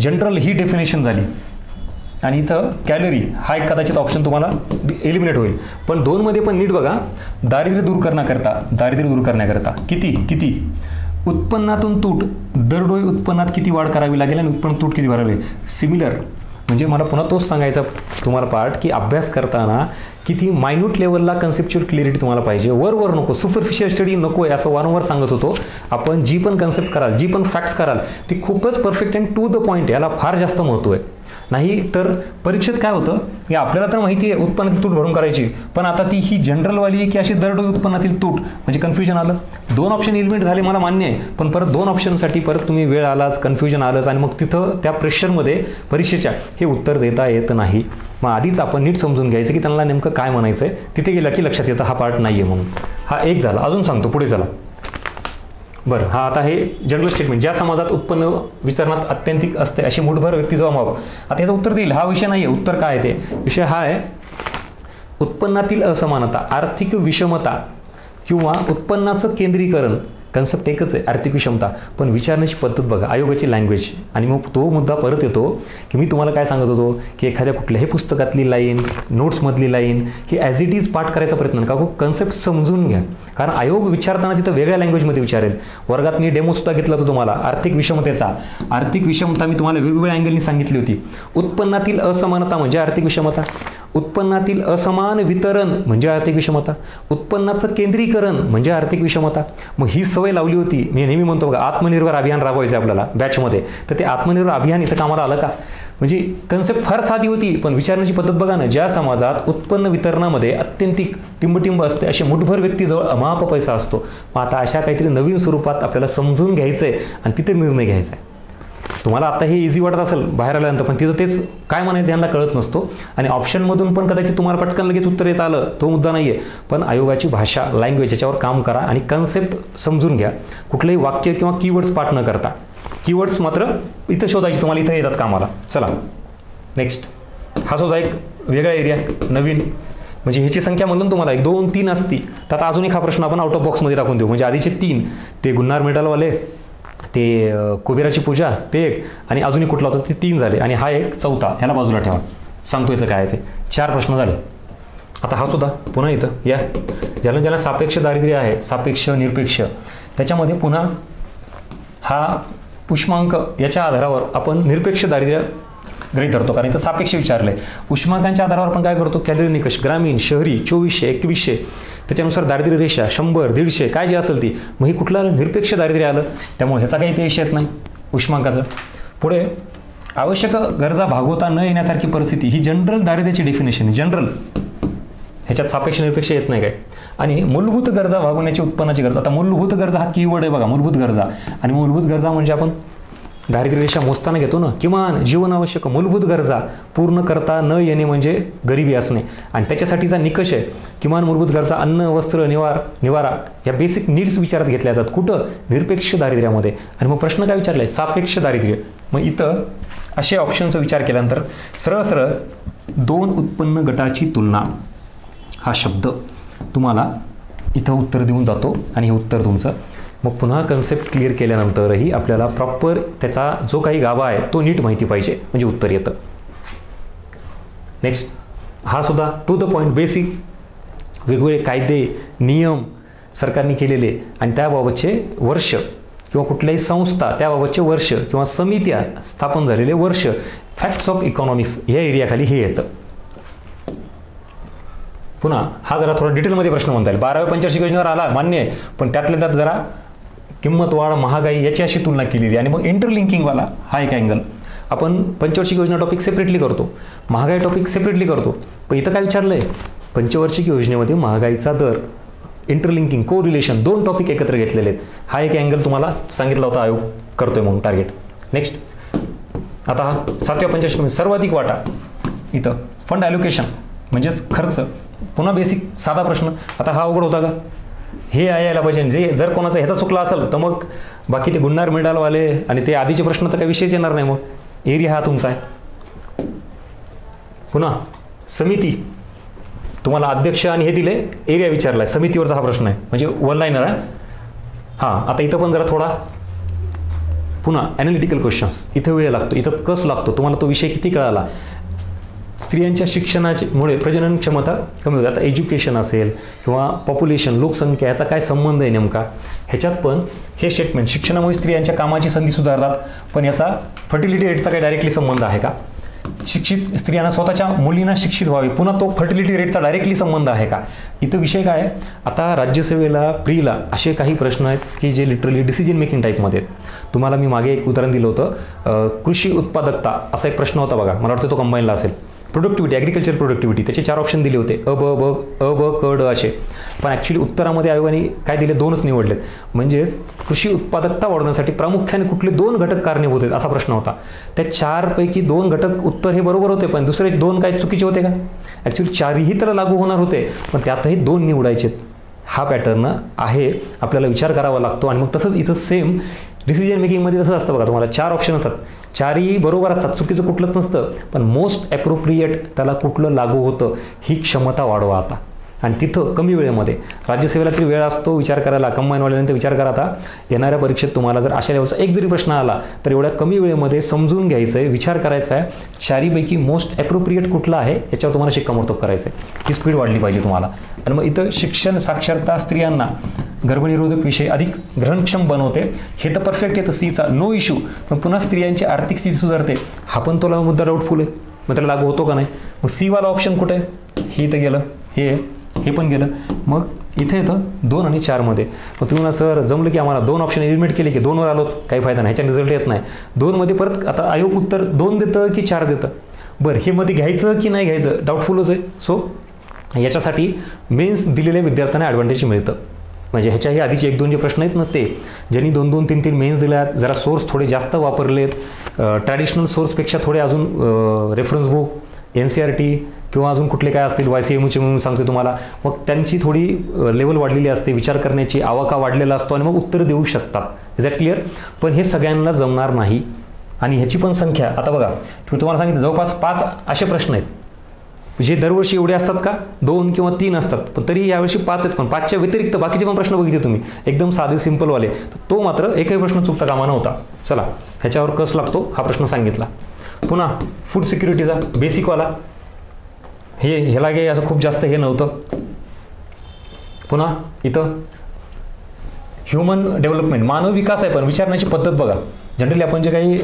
जनरल ही डेफिनेशन झाली आणि इथं कॅलरी हा एक कदाचित ऑप्शन तुम्हाला एलिमिनेट होईल. पण 2 मध्ये पण नीट बघा. दारिद्र्य दूर करण्याकरता किती उत्पन्नातून तूट, दरडोई उत्पन्नात किती वाढ करावी लागेल आणि उत्पन्न तूट किती वाढावी. सिमिलर म्हणजे मला पुन्हा तोच सांगायचा तुम्हाला पार्ट की अभ्यास करताना किती मायन्यूट लेवलला कन्सेप्च्युअल क्लिअरिटी तुम्हाला पाहिजे. वर नको, सुपरफिशियल स्टडी नको आहे असं वारंवार सांगत होतो आपण. जी पण कन्सेप्ट कराल, जी पण फॅक्ट्स कराल ती खूपच perfect and to the point, याला फार जास्त महत्त्व आहे. नाही तर परीक्षेत काय होतं की आपल्याला तर माहिती आहे उत्पन्नातील तूट भरून करायची, पण आता ती ही जनरलवाली आहे की अशी दरडोई उत्पन्नातील तूट, म्हणजे कन्फ्युजन आलं. 2 ऑप्शन एलिमिनेट झाले मला मान्य आहे, पण परत 2 ऑप्शनसाठी परत तुम्ही वेळ आलाच, कन्फ्युजन आलंच आणि मग तिथं त्या प्रेशरमध्ये परीक्षेच्या हे उत्तर देता येत नाही. मग आधीच आपण नीट समजून घ्यायचं की त्यांना नेमकं काय म्हणायचं आहे. तिथे गेलं की लक्षात येतं हा पार्ट नाही आहे म्हणून. हा एक झाला. अजून सांगतो, पुढे चला. बरं, हा आता हे जनरल स्टेटमेंट, ज्या समाजात उत्पन्न वितरणात अत्यंतिक असते अशी मुठभर व्यक्ती जमा. आता याचं उत्तर देईल. हा विषय नाही आहे, उत्तर काय आहे ते विषय हा आहे. उत्पन्नातील असमानता, आर्थिक विषमता किंवा उत्पन्नाचं केंद्रीकरण. कन्सेप्ट एकच आहे, आर्थिक विषमता, पण विचारण्याची पद्धत बघा, आयोगाची लँग्वेज. आणि मग तो मुद्दा परत येतो की मी तुम्हाला काय सांगत होतो की एखाद्या कुठल्याही पुस्तकातली लाईन, नोट्समधली लाईन ही ॲज इट इज पाठ करायचा प्रयत्न नका. कन्सेप्ट समजून घ्या, कारण आयोग विचारताना तिथं वेगळ्या लँग्वेजमध्ये विचारेल. वर्गात मी डेमोसुद्धा घेतला होता तुम्हाला आर्थिक विषमतेचा. आर्थिक विषमता मी तुम्हाला वेगवेगळ्या अँगलनी सांगितली होती. उत्पन्नातील असमानता म्हणजे आर्थिक विषमता, उत्पन्नातील असमान वितरण म्हणजे आर्थिक विषमता, उत्पन्नाचं केंद्रीकरण म्हणजे आर्थिक विषमता. मग ही सवय लावली होती. मी नेहमी म्हणतो बघा, आत्मनिर्भर अभियान राबवायचं आपल्याला बॅचमध्ये, तर ते आत्मनिर्भर अभियान इथं कामाला आलं का. म्हणजे कन्सेप्ट फार साधी होती, पण विचारण्याची पद्धत बघा ना. ज्या समाजात उत्पन्न वितरणामध्ये अत्यंतिक टिंबटिंब असते, असे मुठभर व्यक्तीजवळ अमाप पैसा असतो. मग आता अशा काहीतरी नवीन स्वरूपात आपल्याला समजून घ्यायचं आहे आणि तिथे निर्णय घ्यायचा आहे. तुम्हाला आता हे इझी वाटत असेल बाहेर आल्यानंतर, पण तिथं तेच काय म्हणायचं यांना कळत नसतो. आणि ऑप्शनमधून पण कदाचित तुम्हाला पटकन लगेच उत्तर येत आलं, तो मुद्दा नाही आहे. पण आयोगाची भाषा, लँग्वेज याच्यावर काम करा आणि कन्सेप्ट समजून घ्या. कुठलंही वाक्य किंवा कीवर्ड्स पाठ न करता. कीवर्ड्स मात्र इथं शोधायची, तुम्हाला इथं येतात कामाला. चला नेक्स्ट. हा सुद्धा एक वेगळा एरिया नवीन, म्हणजे ह्याची संख्या म्हणून तुम्हाला 1, 2, 3 असती. तर आता अजून एक हा प्रश्न आपण आउट ऑफ बॉक्समध्ये टाकून देऊ. म्हणजे आधीचे 3 ते गुन्नार मेडलवाले, ते कुबेराची पूजा ते एक, आणि अजूनही कुठला होता ते 3 झाले. आणि हा एक चौथा, ह्याला बाजूला ठेवा. सांगतो याचं काय आहे ते. 4 प्रश्न झाले. आता हा सुद्धा पुन्हा इथं या ज्याला सापेक्ष दारिद्र्य आहे, सापेक्ष निरपेक्ष, त्याच्यामध्ये पुन्हा हा उष्मांक याच्या आधारावर आपण निरपेक्ष दारिद्र्य गृहीत धरतो, कारण इथं सापेक्ष विचारलंय. उष्मांकांच्या आधारावर आपण काय करतो, कॅलरी निकष, ग्रामीण, शहरी, 2400, 2100, त्याच्यानुसार दारिद्र्य रेषा 100, 150 काय जी असेल ती, मग ही कुठलं आलं, निरपेक्ष दारिद्र्य आलं. त्यामुळे ह्याचा काही इतिहास येत नाही उष्मांकाचं. पुढे आवश्यक गरजा भागवता न येण्यासारखी परिस्थिती, ही जनरल दारिद्र्याची डेफिनेशन आहे, जनरल. ह्याच्यात सापेक्ष निरपेक्ष येत नाही काय. आणि मूलभूत गरजा भागवण्याची उत्पन्नाची गरज. आता मूलभूत गरजा हा कीवर्ड आहे बघा, मूलभूत गरजा. आणि मूलभूत गरजा म्हणजे आपण दारिद्र्य रेषा मोजताना घेतो ना, किमान जीवनावश्यक मूलभूत गरजा पूर्ण करता न येणे म्हणजे गरिबी असणे. आणि त्याच्यासाठीचा निकष आहे किमान मूलभूत गरजा अन्न, वस्त्र, निवारा या बेसिक नीड्स विचारात घेतल्या जातात. कुठं, निरपेक्ष दारिद्र्यामध्ये. आणि मग प्रश्न काय विचारलाय, सापेक्ष दारिद्र्य. मग इथं असे ऑप्शनचा विचार केल्यानंतर सरळ सरळ 2 उत्पन्न गटाची तुलना हा शब्द तुम्हाला इथं उत्तर देऊन जातो. आणि हे उत्तर तुमचं मग पुन्हा कन्सेप्ट क्लिअर केल्यानंतरही आपल्याला प्रॉपर त्याचा जो काही गाभा आहे तो नीट माहिती पाहिजे, म्हणजे उत्तर येतं. नेक्स्ट हा सुद्धा टू द पॉईंट, बेसिक वेगवेगळे कायदे नियम सरकारने केलेले आणि त्याबाबतचे वर्ष किंवा कुठल्याही संस्था त्याबाबतचे वर्ष किंवा समित्या स्थापन झालेले वर्ष, फॅक्ट्स ऑफ इकॉनॉमिक्स या एरियाखाली हे येतं. पुन्हा हा जरा थोडा डिटेलमध्ये प्रश्न म्हणता येईल. 12व्या पंचवार्षिक योजनेवर आला मान्य आहे, पण त्यातल्या त्यात जरा किंमत वाढ, महागाई याची अशी तुलना केलेली. आणि मग इंटरलिंकिंगवाला हा एक अँगल. आपण पंचवार्षिक योजना टॉपिक सेपरेटली करतो, महागाई टॉपिक सेपरेटली करतो. पण इथं काय विचारलं आहे, पंचवार्षिक योजनेमध्ये महागाईचा दर, इंटरलिंकिंग, को रिलेशन 2 टॉपिक एकत्र घेतलेले आहेत. हा एक अँगल तुम्हाला सांगितला होता आयोग करतोय म्हणून टार्गेट. नेक्स्ट आता हा 7व्या पंचवार्षिक सर्वाधिक वाटा, इथं फंड ॲलोकेशन म्हणजेच खर्च. पुन्हा बेसिक साधा प्रश्न. आता हा अवघड होता का, हे यायला पाहिजे. जे जर कोणाचा ह्याचा चुकला असेल तर मग बाकी ते गुन्हार मिळालवाले आणि ते आधीचे प्रश्न तर काही विषयच येणार नाही. मग एरिया हा तुमचा आहे. पुन्हा समिती, तुम्हाला अध्यक्ष आणि हे दिले, एरिया विचारलाय, समितीवरचा हा प्रश्न आहे, म्हणजे वन लाईनर आहे. हां आता इथं पण जरा थोडा पुन्हा ॲनालिटिकल क्वेश्चन्स, इथं वेळ लागतो, इथं कस लागतो, तुम्हाला तो विषय किती कळाला. स्त्रियांच्या शिक्षणामुळे प्रजनन क्षमता कमी होते. आता एज्युकेशन असेल किंवा पॉप्युलेशन, लोकसंख्या याचा काय संबंध आहे नेमका, ह्याच्यात पण हे स्टेटमेंट, शिक्षणामुळे स्त्रियांच्या कामाची संधी सुधारतात, पण याचा फर्टिलिटी रेटचा काही डायरेक्टली संबंध आहे का. शिक्षित स्त्रियांना, स्वतःच्या मुलींना शिक्षित व्हावे, पुन्हा तो फर्टिलिटी रेटचा डायरेक्टली संबंध आहे का. इथं विषय काय आहे, आता राज्यसेवेला प्रीला असे काही प्रश्न आहेत की जे लिटरली डिसिजन मेकिंग टाईपमध्ये आहेत. तुम्हाला मी मागे एक उदाहरण दिलं होतं, कृषी उत्पादकता असा एक प्रश्न होता बघा, मला वाटतं तो कंबाईनला असेल. प्रोडक्टिव्हिटी, ॲग्रिकल्चर प्रोडक्टिव्हिटी, त्याचे 4 ऑप्शन दिले होते, अ ब क ड असे. पण ॲक्च्युली उत्तरामध्ये आयोगाने काय दिले, 2च निवडलेत. म्हणजेच कृषी उत्पादकता वाढवण्यासाठी प्रामुख्याने कुठले 2 घटक कारणीभूत आहेत असा प्रश्न होता. त्या 4 पैकी 2 घटक उत्तर हे बरोबर होते, पण दुसरे 2 काय चुकीचे होते का. ॲक्च्युली 4ही तर लागू होणार होते, पण त्यातही 2 निवडायचे. हा पॅटर्न आहे, आपल्याला विचार करावा लागतो. आणि मग तसंच इथं सेम डिसिजन मेकिंगमध्ये तसं असतं बघा, तुम्हाला 4 ऑप्शन होतात, 4ही बरोबर असतात, चुकीचं कुठलंच नसतं, पण मोस्ट ॲप्रोप्रिएट त्याला कुठलं लागू होतं ही क्षमता वाढवा आता. आणि तिथं कमी वेळेमध्ये, राज्यसेवेला तरी वेळ असतो विचार करायला, कंबाईनवाल्यानंतर विचार करा. आता येणाऱ्या परीक्षेत तुम्हाला जर अशा लेवलचा एक जरी प्रश्न आला तर एवढ्या कमी वेळेमध्ये समजून घ्यायचं आहे, विचार करायचा आहे, 4पैकी मोस्ट ॲप्रोप्रिएट कुठला आहे याच्यावर तुम्हाला शिक्कामोर्तब करायचं आहे. ही स्पीड वाढली पाहिजे तुम्हाला. आणि मग इथं शिक्षण साक्षरता, स्त्रियांना गर्भनिरोधक विषय अधिक ग्रहणक्षम बनवते, हे तर परफेक्ट येतं, सीचा नो इश्यू. पण पुन्हा स्त्रियांची आर्थिक स्थिती सुधारते, हा पण तुला मुद्दा डाऊटफुल आहे, मग त्याला लागू होतो का नाही. मग सीवाला ऑप्शन कुठे आहे, हे इथं गेलं, हे पण गेलं. मग इथे येतं 2 आणि 4 मध्ये. मग तुम्हाला सर जमलं की आम्हाला 2 ऑप्शन एलिमिनेट केले की 2वर आलो, काही फायदा नाही, ह्याच्या रिझल्ट येत नाही. 2 मध्ये परत आता आयोग उत्तर 2 देतं की 4 देतं, बरं हे मध्ये घ्यायचं की नाही घ्यायचं डाऊटफुलच आहे. सो याच्यासाठी मेन्स दिलेल्या विद्यार्थ्यांना ॲडव्हान्टेज मिळतं. म्हणजे ह्याच्याही आधीचे 1-2 जे प्रश्न आहेत ना, ते ज्यांनी 2-2, 3-3 मेन्स दिल्यात, जरा सोर्स थोडे जास्त वापरलेत, ट्रॅडिशनल सोर्सपेक्षा थोडे अजून रेफरन्स बुक, NCERT किंवा अजून कुठले काय असतील, YCMUचे म्हणून सांगतो तुम्हाला, मग त्यांची थोडी लेवल वाढलेली असते, विचार करण्याची आवाका वाढलेला असतो आणि मग उत्तर देऊ शकतात. Is that clear. पण हे सगळ्यांना जमणार नाही. आणि ह्याची पण संख्या आता बघा, मी तुम्हाला सांगितलं जवळपास 5 असे प्रश्न आहेत जे दरवर्षी एवढे असतात का, 2 किंवा 3 असतात, पण तरी यावर्षी 5 आहेत. पण 5च्या व्यतिरिक्त बाकीचे पण प्रश्न बघितले तुम्ही, एकदम साधे सिंपलवाले, तो मात्र एकही प्रश्न चुकता कामा नव्हता. चला ह्याच्यावर कस लागतो हा प्रश्न सांगितला. पुन्हा फूड सिक्युरिटीचा बेसिकवाला, ह्याला काही असं खूप जास्त हे नव्हतं. पुन्हा इथं ह्युमन डेव्हलपमेंट, मानव विकास आहे, पण विचारण्याची पद्धत बघा. जनरली आपण जे काही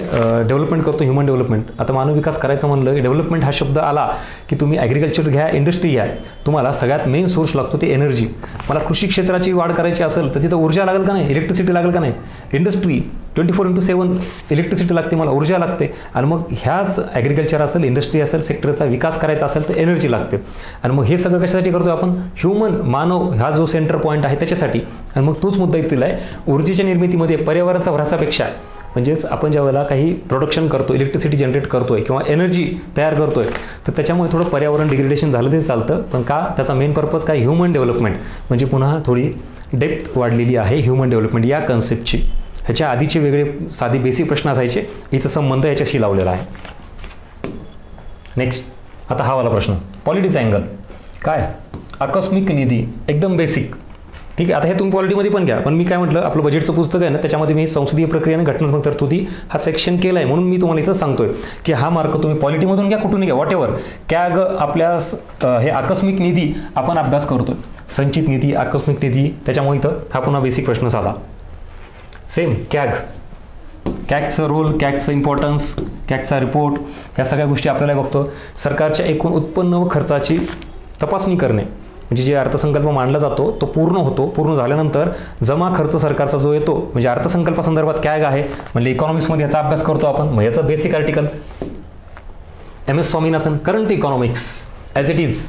डेव्हलपमेंट करतो, ह्युमन डेव्हलपमेंट, आता मानव विकास करायचं म्हणलं की डेव्हलपमेंट हा शब्द आला की तुम्ही ॲग्रिकल्चर घ्या, इंडस्ट्री घ्या, तुम्हाला सगळ्यात मेन सोर्स लागतो ते एनर्जी. मला कृषी क्षेत्राची वाढ करायची असेल तर तिथं ऊर्जा लागेल का नाही, इलेक्ट्रिसिटी लागेल का नाही. इंडस्ट्री 24/7 इलेक्ट्रिसिटी लागते, मला ऊर्जा लागते. आणि मग ह्याच ॲग्रिकल्चर असेल, इंडस्ट्री असेल, सेक्टरचा विकास करायचा असेल तर एनर्जी लागते. आणि मग हे सगळं कशासाठी करतो आपण, ह्युमन, मानव हा जो सेंटर पॉईंट आहे त्याच्यासाठी. आणि मग तोच मुद्दा इथला आहे, ऊर्जेच्या निर्मितीमध्ये पर्यावरणाचा ऱ्हासापेक्षा, म्हणजेच आपण ज्या वेळेला काही प्रोडक्शन करतो, इलेक्ट्रिसिटी जनरेट करतोय किंवा एनर्जी तयार करतोय, तर त्याच्यामुळे थोडं पर्यावरण डिग्रेडेशन झालं तरी चालतं. पण का, त्याचा मेन पर्पज काय, ह्युमन डेव्हलपमेंट. म्हणजे पुन्हा थोडी डेप्थ वाढलेली आहे ह्युमन डेव्हलपमेंट या कन्सेप्टची. ह्याच्या आधीचे वेगळे साधी बेसिक प्रश्न असायचे, इथं संबंध याच्याशी लावलेला आहे. नेक्स्ट, आता हा वाला प्रश्न, पॉलिटिक्स अँगल काय, आकस्मिक निधी, एकदम बेसिक. ठीक आहे, आता हे तुम्ही पॉलिटीमध्ये पण घ्या, पण मी काय म्हटलं, आपलं बजेटचं पुस्तक आहे ना, त्याच्यामध्ये मी संसदीय प्रक्रिया आणि घटनात्मक तरतुदी हा सेक्शन केला आहे. म्हणून मी तुम्हाला इथं सांगतोय की हा मार्क तुम्ही पॉलिटीमधून घ्या, कुठून घ्या, वॉट एव्हर. कॅग आपल्या हे आकस्मिक निधी आपण अभ्यास करतोय, संचित निधी, आकस्मिक निधी, त्याच्यामुळे इथं हा पुन्हा बेसिक प्रश्न साधा. सेम कॅगचं रोल, कॅगचं इम्पॉर्टन्स, कॅगचा रिपोर्ट, ह्या सगळ्या गोष्टी आपल्याला बघतो. सरकारच्या एकूण उत्पन्न व खर्चाची तपासणी करणे, म्हणजे जे अर्थसंकल्प मांडला जातो तो पूर्ण होतो, पूर्ण झाल्यानंतर जमा खर्च सरकारचा जो येतो, म्हणजे अर्थसंकल्पासंदर्भात कॅग आहे, म्हणजे इकॉनॉमिक्समध्ये याचा अभ्यास करतो आपण. मग याचं basic article MS Swaminathan, current economics as it is.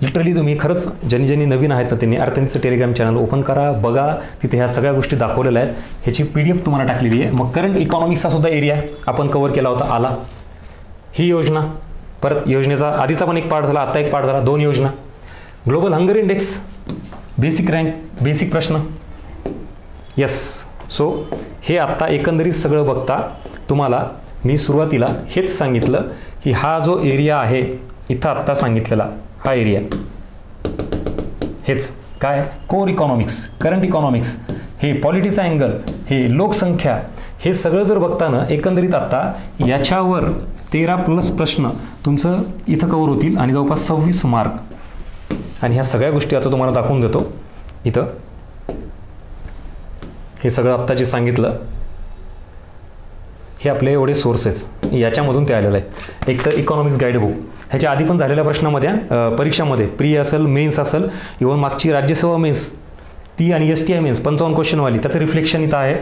Literally तुम्ही खरंच ज्यांनी नवीन आहेत ना त्यांनी अर्थनीतीचं टेलिग्राम चॅनल ओपन करा, बघा, तिथे ह्या सगळ्या गोष्टी दाखवलेल्या आहेत. ह्याची PDF तुम्हाला टाकलेली आहे. मग करंट इकॉनॉमिक्सचा सुद्धा एरिया आपण कव्हर केला होता, आला. ही योजना, परत योजनेचा आधीचा पण एक पार्ट झाला, आता एक पार्ट झाला, 2 योजना. Global hunger index, basic rank, basic प्रश्न. यस, सो हे आत्ता एकंदरीत सगळं बघता तुम्हाला मी सुरुवातीला हेच सांगितलं की हा जो एरिया आहे इथं आत्ता सांगितलेला हा एरिया, हेच काय, कोर इकॉनॉमिक्स, करंट इकॉनॉमिक्स, हे पॉलिटिक्स अँगल, हे लोकसंख्या, हे सगळं जर बघताना एकंदरीत आत्ता याच्यावर 13+ प्रश्न तुमचं इथं कव्हर होतील आणि जवळपास 26 मार्क. आणि ह्या सगळ्या गोष्टी आता तुम्हाला दाखवून देतो इथं. हे सगळं आत्ता जे सांगितलं हे आपले एवढे सोर्सेस, याच्यामधून ते आलेलं आहे. एक तर इकॉनॉमिक्स गाईड बुक, ह्याच्या आधी पण झालेल्या प्रश्नामध्ये परीक्षामध्ये प्री असेल, मेन्स असेल, इव्हन मागची राज्यसेवा मेन्स ती आणि STI मेन्स 55 क्वेश्चनवाली, त्याचं रिफ्लेक्शन इथं आहे.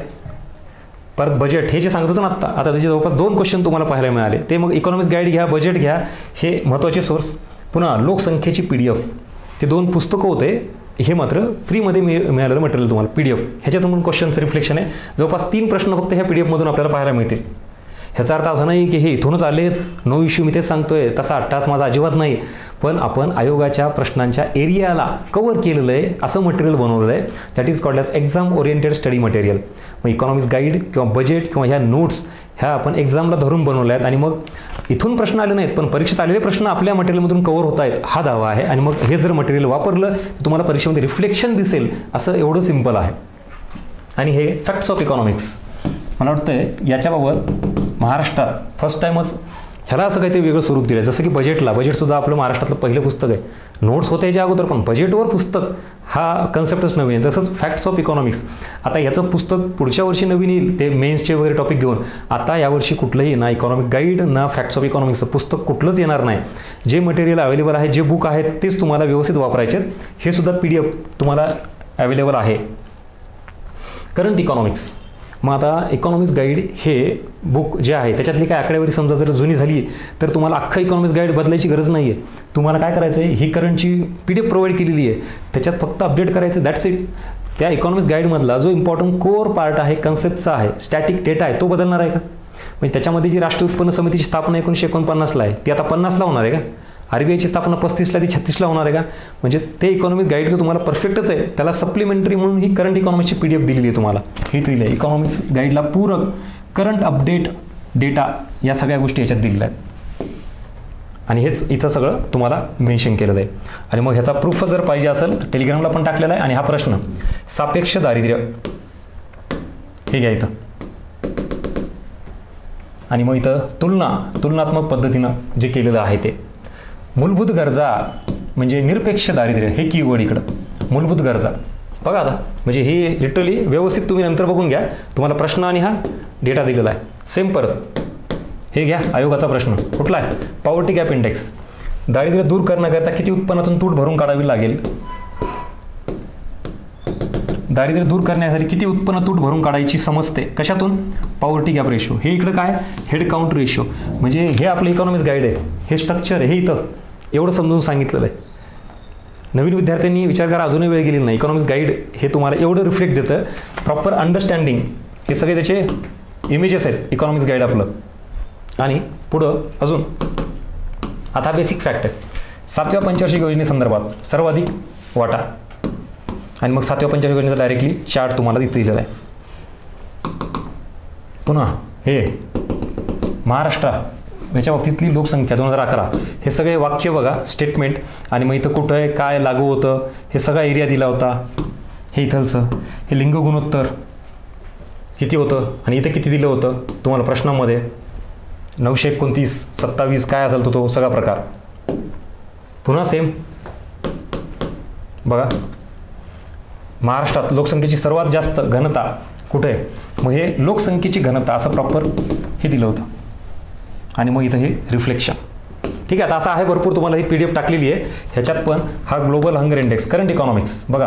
परत बजेट, हे जे सांगत होतं ना आता त्याचे जवळपास 2 क्वेश्चन तुम्हाला पाहायला मिळाले. ते मग इकॉनॉमिक्स गाईड घ्या, बजेट घ्या, हे महत्त्वाचे सोर्स. पुन्हा लोकसंख्येची PDF, ते 2 पुस्तकं होते, हे मात्र फ्रीमध्ये मिळालेलं मटेरियल तुम्हाला PDF. ह्याच्यातून क्वेश्चनचं रिफ्लेक्शन आहे. जवळपास 3 प्रश्न फक्त ह्या PDF मधून आपल्याला पाहायला मिळतील. ह्याचा अर्थ असा नाही की हे इथूनच आलेत, नो इश्यू, मी ते सांगतोय, तसा अट्टास माझा अजिबात नाही. पण आपण आयोगाच्या प्रश्नांच्या एरियाला कव्हर केलेलं आहे असं मटेरियल बनवलेलं आहे. That is called as exam oriented study material. मग इकॉनॉमिक्स गाईड किंवा बजेट किंवा ह्या नोट्स ह्या आपण एक्झामला धरून बनवल्या आहेत. आणि मग इथून प्रश्न आले नाहीत, पण परीक्षेत आलेले प्रश्न आपल्या मटेरियलमधून कव्हर होत आहेत, हा दावा आहे. आणि मग हे जर मटेरियल वापरलं तर तुम्हाला परीक्षेमध्ये रिफ्लेक्शन दिसेल, असं एवढं सिम्पल आहे. आणि हे फॅक्ट्स ऑफ इकॉनॉमिक्स, मला वाटतं याच्याबाबत महाराष्ट्रात फर्स्ट टाईमच ह्याला असं काहीतरी वेगळं स्वरूप दिलं आहे. जसं की बजेटसुद्धा आपलं महाराष्ट्रातलं पहिलं पुस्तक आहे. नोट्स होते याच्या अगोदर, पण बजेटवर पुस्तक हा कन्सेप्टच नवीन आहे. तसंच फॅक्ट्स ऑफ इकॉनॉमिक्स, आता याचं पुस्तक पुढच्या वर्षी नवीन येईल, ते मेन्सचे वगैरे टॉपिक घेऊन. आता यावर्षी कुठलंही ना इकॉनॉमिक गाईड ना फॅक्ट्स ऑफ इकॉनॉमिक्सचं पुस्तक कुठलंच येणार नाही. जे मटेरियल अवेलेबल आहे, जे बुक आहेत तेच तुम्हाला व्यवस्थित वापरायचे आहेत. हे सुद्धा PDF तुम्हाला अवेलेबल आहे. करंट इकॉनॉमिक्स, मग आता इकॉनॉमिक्स गाईड हे बुक जे आहे त्याच्यातली काय आकडेवारी समजा जर जुनी झाली तर तुम्हाला अख्खं इकॉनॉमिक्स गाईड बदलायची गरज नाही आहे. तुम्हाला काय करायचं आहे, ही करंटची PDF प्रोव्हाइड केलेली आहे, त्याच्यात फक्त अपडेट करायचं, दॅट्स इट. त्या इकॉनॉमिक्स गाईडमधला जो इम्पॉर्टंट कोर पार्ट आहे, कन्सेप्टचा आहे, स्टॅटिक डेटा आहे, तो बदलणार आहे का? म्हणजे त्याच्यामध्ये जी राष्ट्रीय उत्पन्न समितीची स्थापना 1949ला आहे ती आता 50ला होणार आहे का? RBIची स्थापना 35ला ती 36ला होणार आहे का? म्हणजे ते इकॉनॉमिक गाईड तर तुम्हाला परफेक्टच आहे, त्याला सप्लिमेंटरी म्हणून ही करंट इकॉनॉमिक्सची PDF दिलेली आहे तुम्हाला. हे दिली आहे इकॉनॉमिक्स गाईडला पूरक करंट अपडेट डेटा, या सगळ्या गोष्टी याच्यात दिलेल्या आहेत. आणि हेच इथं सगळं तुम्हाला मेन्शन केलेलं आहे. आणि मग ह्याचा प्रूफ जर पाहिजे असेल तर टेलिग्रामला पण टाकलेला आहे. आणि हा प्रश्न सापेक्ष दारिद्र्य हे घ्या इथं. आणि मग इथं तुलनात्मक पद्धतीनं जे केलेलं आहे ते मूलभूत गरजा म्हणजे निरपेक्ष दारिद्र्य हे कीवर्ड इकडं, मूलभूत गरजा. बघा आता, म्हणजे हे लिटरली व्यवस्थित तुम्ही नंतर बघून घ्या, तुम्हाला प्रश्न आणि हा डेटा दिलेला आहे. सेम परत हे घ्या, आयोगाचा प्रश्न कुठला आहे, पॉवर्टी गॅप इंडेक्स. दारिद्र्य दूर करण्याकरता किती उत्पन्नातून तूट भरून काढावी लागेल, दारिद्र्य दूर करण्यासाठी किती उत्पन्न तूट भरून काढायची समजते, कशातून, पॉवर्टी गॅप रेशो. हे इकडं काय, हेड काउंट रेशो. म्हणजे हे आपलं इकॉनॉमिक्स गाईड आहे, हे स्ट्रक्चर आहे, हे इथं एवढं समजून सांगितलेलं आहे. नवीन विद्यार्थ्यांनी विचार करा, अजूनही वेळ गेलेली नाही. इकॉनॉमिक्स गाईड हे तुम्हाला एवढं रिफ्लेक्ट देतं, प्रॉपर अंडरस्टँडिंग. हे सगळे त्याचे इमेजेस आहेत इकॉनॉमिक्स गाईड आपलं. आणि पुढं अजून आता बेसिक फॅक्ट आहे, 7व्या पंचवार्षिक योजनेसंदर्भात सर्वाधिक वाटा. आणि मग 7व्या पंचवार्षिक योजनेचा डायरेक्टली चार्ट तुम्हाला तिथे दिलेला आहे. पुन्हा हे महाराष्ट्र याच्या बाबतीतली लोकसंख्या 2011, हे सगळे वाक्य बघा, स्टेटमेंट. आणि मग इथं कुठं आहे, काय लागू होतं, हे सगळा एरिया दिला होता. हे इथलचं हे लिंग गुणोत्तर किती होतं आणि इथं किती दिलं होतं तुम्हाला प्रश्नामध्ये, 929, 27 काय असेल तो सगळा प्रकार. पुन्हा सेम बघा, महाराष्ट्रात लोकसंख्येची सर्वात जास्त घनता कुठे आहे, मग हे लोकसंख्येची घनता असं प्रॉपर हे दिलं होतं. आणि मग इथं हे रिफ्लेक्शन. ठीक आहे, आता असं आहे भरपूर, तुम्हाला ही PDF टाकलेली आहे. ह्याच्यात पण हा global hunger index, current economics बघा,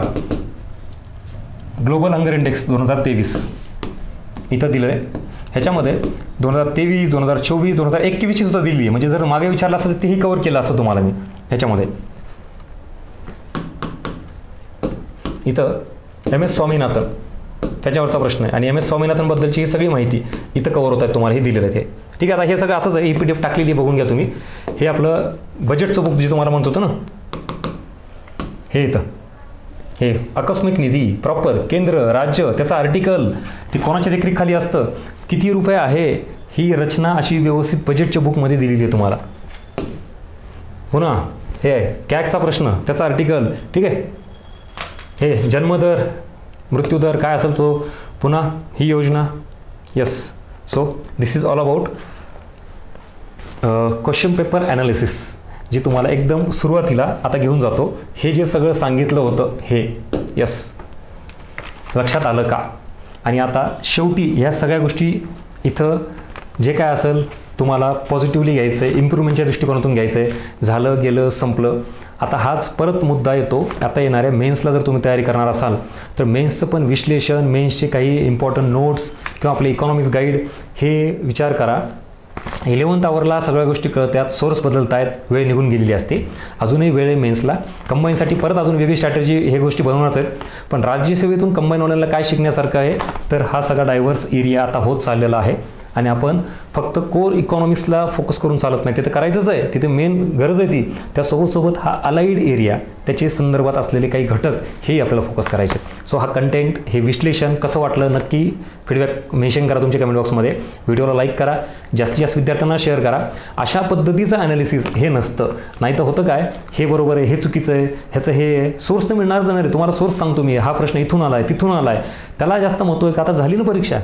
ग्लोबल हंगर इंडेक्स 2023 इथं दिलं आहे. ह्याच्यामध्ये 2023, 2024, 2021 सुद्धा दिली आहे. म्हणजे जर मागे विचारलं असतं तर तेही कव्हर केलं असतं तुम्हाला मी ह्याच्यामध्ये. इथं MS स्वामीनाथन त्याच्यावरचा प्रश्न आहे, आणि MS स्वामीनाथनबद्दलची ही सगळी माहिती इथं कव्हर होत आहे, तुम्हाला हे दिलेलं आहे ते. ठीक आहे, आता हे सगळं असंच आहे, ही PDF टाकलेली आहे, बघून घ्या तुम्ही. हे आपलं बजेटचं बुक जे तुम्हाला म्हणत होतं ना, हे इथं हे आकस्मिक निधी प्रॉपर केंद्र राज्य, त्याचं आर्टिकल ते कोणाच्या देखरेखीखाली असतं, किती रुपये आहे, ही रचना अशी व्यवस्थित बजेटच्या बुकमध्ये दिलेली आहे तुम्हाला. पुन्हा हे आहे कॅगचा प्रश्न, त्याचा आर्टिकल. ठीक आहे, हे जन्मदर मृत्यूदर काय असेल तो, पुन्हा ही योजना. Yes, so this is all about question paper analysis, जी तुम्हाला एकदम सुरुवातीला आता घेऊन जातो. हे जे सगळं सांगितलं होतं हे, यस, लक्षात आलं का. आणि आता शेवटी ह्या सगळ्या गोष्टी इथं जे काय असेल तुम्हाला पॉझिटिव्हली घ्यायचं आहे, इम्प्रूव्हमेंटच्या दृष्टिकोनातून घ्यायचं आहे. झालं गेलं संपलं. आता हाच परत मुद्दा येतो, आता येणाऱ्या मेन्सला जर तुम्ही तयारी करणार असाल तर मेन्सचं पण विश्लेषण, मेन्सचे काही इम्पॉर्टंट नोट्स किंवा आपले इकॉनॉमिक्स गाईड हे विचार करा. 11th आवरला सगळ्या गोष्टी कळतात, सोर्स बदलत आहेत, वेळ निघून गेलेली असते. अजूनही वेळ आहे मेन्सला. कंबाईनसाठी परत अजून वेगळी स्ट्रॅटेजी हे गोष्टी बनवणारच आहेत. पण राज्यसेवेतून कंबाईनवाल्यांना काय शिकण्यासारखं आहे, तर हा सगळा डायव्हर्स एरिया आता होत चाललेला आहे. आणि आपण फक्त कोर इकॉनॉमिक्सला फोकस करून चालत नाही, तिथे करायचंच आहे, तिथे मेन गरज आहे ती. त्यासोबत हा अलाइड एरिया, त्याचे संदर्भात असलेले काही घटक हे आपल्याला फोकस करायचे. सो हा कंटेंट, हे विश्लेषण कसं वाटलं नक्की फीडबॅक मेन्शन करा तुमच्या कमेंट बॉक्समध्ये. व्हिडिओला लाईक करा, जास्तीत जास्त विद्यार्थ्यांना शेअर करा. अशा पद्धतीचं ॲनालिसिस हे नसतं. नाही तर होतं काय, हे बरोबर आहे, हे चुकीचं आहे, ह्याचं हे सोर्स तर मिळणारच नाही. तुम्हाला सोर्स सांगतो मी, हा प्रश्न इथून आला आहे, तिथून आला आहे, त्याला जास्त महत्त्व आहे का, आता झाली ना परीक्षा.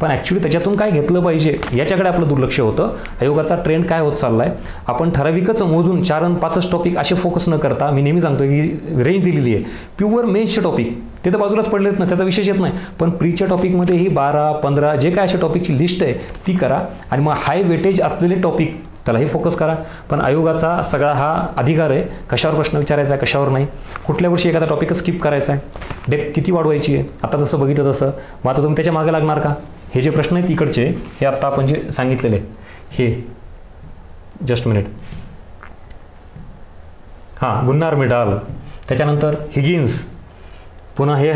पण ॲक्च्युली त्याच्यातून काय घेतलं पाहिजे याच्याकडे आपलं दुर्लक्ष होतं. आयोगाचा ट्रेंड काय होत चालला आहे, आपण ठराविकच मोजून 4 आणि 5 टॉपिक असे फोकस न करता, मी नेहमी सांगतो की रेंज दिलेली आहे. प्युअर मेन्सचे टॉपिक ते तर बाजूलाच पडलेत ना, त्याचा विशेष येत नाही. पण प्रीच्या टॉपिकमध्ये ही 12-15 जे काय अशा टॉपिकची लिस्ट आहे ती करा. आणि मग हाय वेटेज असलेले टॉपिक त्यालाही फोकस करा. पण आयोगाचा सगळा हा अधिकार आहे, कशावर प्रश्न विचारायचा आहे, कशावर नाही. कुठल्या वर्षी एखादा टॉपिक स्किप करायचा आहे, डेप्थ किती वाढवायची आहे, आता जसं बघितलं तसं. मग आता तुम्ही त्याच्या मागे लागणार का. हे जे प्रश्न आहेत इकडचे, हे आत्ता आपण जे सांगितलेले, हे जस्ट मिनिट, हां, गुन्नार मिडाल, त्याच्यानंतर हिगिन्स, पुन्हा हे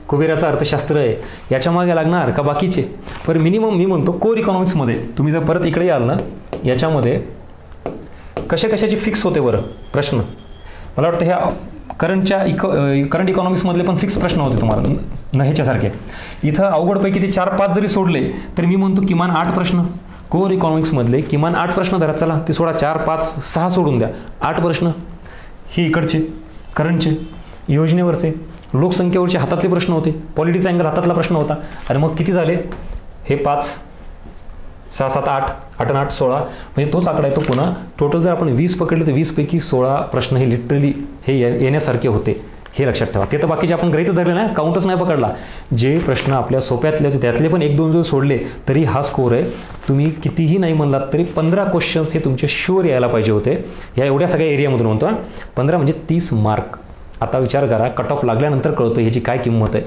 कुबेराचं अर्थशास्त्र आहे, याच्या मागे लागणार का बाकीचे. पण मिनिमम मी म्हणतो कोर इकॉनॉमिक्समध्ये तुम्ही जर परत इकडे याल ना, याच्यामध्ये कशाची फिक्स होते बरं प्रश्न. मला वाटतं ह्या करंट इकॉनॉमिक्समधले पण फिक्स प्रश्न होते तुम्हाला न ह्याच्यासारखे. इथं अवघडपैकी ते 4-5 जरी सोडले तर मी म्हणतो किमान 8 प्रश्न कोर इकॉनॉमिक्समधले, किमान 8 प्रश्न धरा. चला ते सोडा, 4, 5, 6 सोडून द्या, 8 प्रश्न हे इकडचे करंटचे, योजनेवरचे, लोकसंख्येवरचे हातातले प्रश्न होते, पॉलिटिक्स अँगल हातातला प्रश्न होता. आणि मग किती झाले, हे 5, 6, 7, 8, 8 आणि 8, 16 म्हणजे तोच आकडा आहे तो पुन्हा. टोटल जर आपण 20 पकडले तर 20पैकी 16 प्रश्न हे लिटरली हे येण्यासारखे होते, हे लक्षात ठेवा. ते तर बाकीचे आपण गृहीत धरले ना, काउंटच नाही पकडला. जे प्रश्न आपल्या सोप्यातले होते त्यातले पण 1-2 जर सोडले तरी हा स्कोर आहे. तुम्ही कितीही नाही म्हणलात तरी 15 क्वेश्चन्स हे तुमचे शुअर यायला पाहिजे होते या एवढ्या सगळ्या एरियामधून म्हणतो. 15 म्हणजे 30 मार्क. आता विचार करा, कट ऑफ लागल्यानंतर कळतं ह्याची काय किंमत आहे.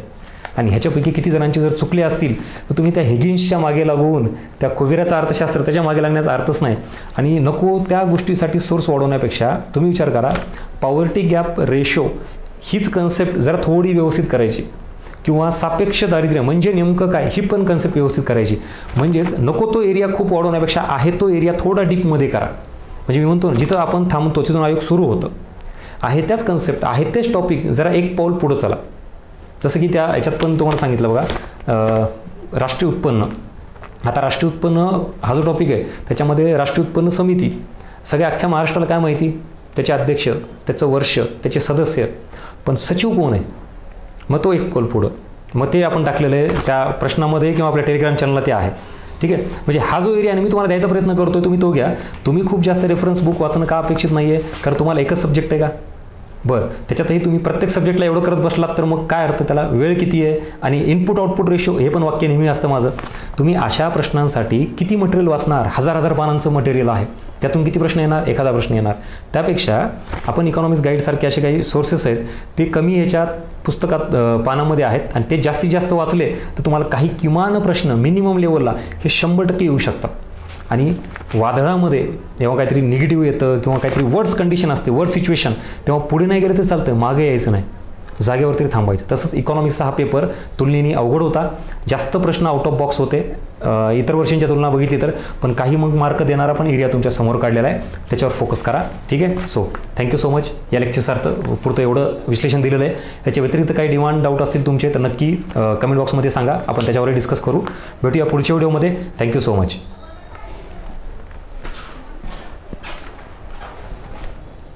आणि ह्याच्यापैकी किती जणांचे जर चुकले असतील तर तुम्ही त्या हिगिन्सच्या मागे लागून त्या कुबेराचा अर्थशास्त्र त्याच्या मागे लागण्याचा अर्थच नाही. आणि नको त्या गोष्टीसाठी सोर्स वाढवण्यापेक्षा तुम्ही विचार करा, पॉवर्टी गॅप रेशो हीच कन्सेप्ट जरा थोडी व्यवस्थित करायची, किंवा सापेक्ष दारिद्र्य म्हणजे नेमकं काय ही पण कन्सेप्ट व्यवस्थित करायची. म्हणजेच नको तो एरिया खूप वाढवण्यापेक्षा आहे तो एरिया थोडा डीपमध्ये करा. म्हणजे मी म्हणतो जिथं आपण थांबतो तिथून आयोग सुरू होतं, आहे त्याच कन्सेप्ट आहे तेच टॉपिक जरा एक पाऊल पुढं चला. जसं की त्या याच्यात पण तुम्हाला सांगितलं बघा, राष्ट्रीय उत्पन्न. आता राष्ट्रीय उत्पन्न हा जो टॉपिक आहे त्याच्यामध्ये राष्ट्रीय उत्पन्न समिती सगळ्या अख्ख्या महाराष्ट्राला काय माहिती, त्याचे अध्यक्ष, त्याचं वर्ष, त्याचे सदस्य, पण सचिव कोण आहे, मग तो एक कॉल पुढं. मग ते आपण टाकलेलं आहे त्या प्रश्नामध्ये किंवा आपल्या टेलिग्राम चॅनलला ते आहे. ठीक आहे, म्हणजे हा जो एरिया आहे मी तुम्हाला द्यायचा प्रयत्न करतोय, तुम्ही तो घ्या. तुम्ही खूप जास्त रेफरन्स बुक वाचणं का अपेक्षित नाही आहे, कारण तुम्हाला एकच सब्जेक्ट आहे का, बरं त्याच्यातही तुम्ही प्रत्येक सब्जेक्टला एवढं करत बसलात तर मग काय अर्थ, त्याला वेळ किती आहे. आणि इनपुट आउटपुट रेशो हे पण वाक्य नेहमी असतं माझं. तुम्ही अशा प्रश्नांसाठी किती मटेरियल वाचणार, 1000 पानांचं मटेरियल आहे, त्यातून किती प्रश्न येणार, एखादा प्रश्न येणार. त्यापेक्षा आपण इकॉनॉमिक्स गाईडसारखे असे काही सोर्सेस आहेत ते कमी ह्याच्यात पुस्तकात पानामध्ये आहेत आणि ते जास्तीत जास्त वाचले तर तुम्हाला काही किमान प्रश्न मिनिमम लेवलला हे 100% येऊ शकतात. आणि वादळामध्ये जेव्हा काहीतरी निगेटिव्ह येतं किंवा काहीतरी वर्ड्स कंडिशन असते, वर्ड सिच्युएशन, तेव्हा पुढे नाही गेलं तर चालतं, मागे यायचं नाही, जागेवरती थांबायचं. तसंच इकॉनॉमिक्सचा हा पेपर तुलनेने अवघड होता, जास्त प्रश्न आउट ऑफ बॉक्स होते इतर वर्षांच्या तुलना बघितली तर, पण काही मग मार्क देणारा पण एरिया तुमच्या समोर काढलेला आहे, त्याच्यावर फोकस करा. ठीक आहे, सो थँक्यू सो मच. या लेक्चरसार्थ पुरतं एवढं विश्लेषण दिलेलं आहे. याच्या व्यतिरिक्त काही डिमांड डाऊट असतील तुमचे तर नक्की कमेंट बॉक्समध्ये सांगा, आपण त्याच्यावरही डिस्कस करू. भेटूया पुढच्या व्हिडिओमध्ये. Thank you so much.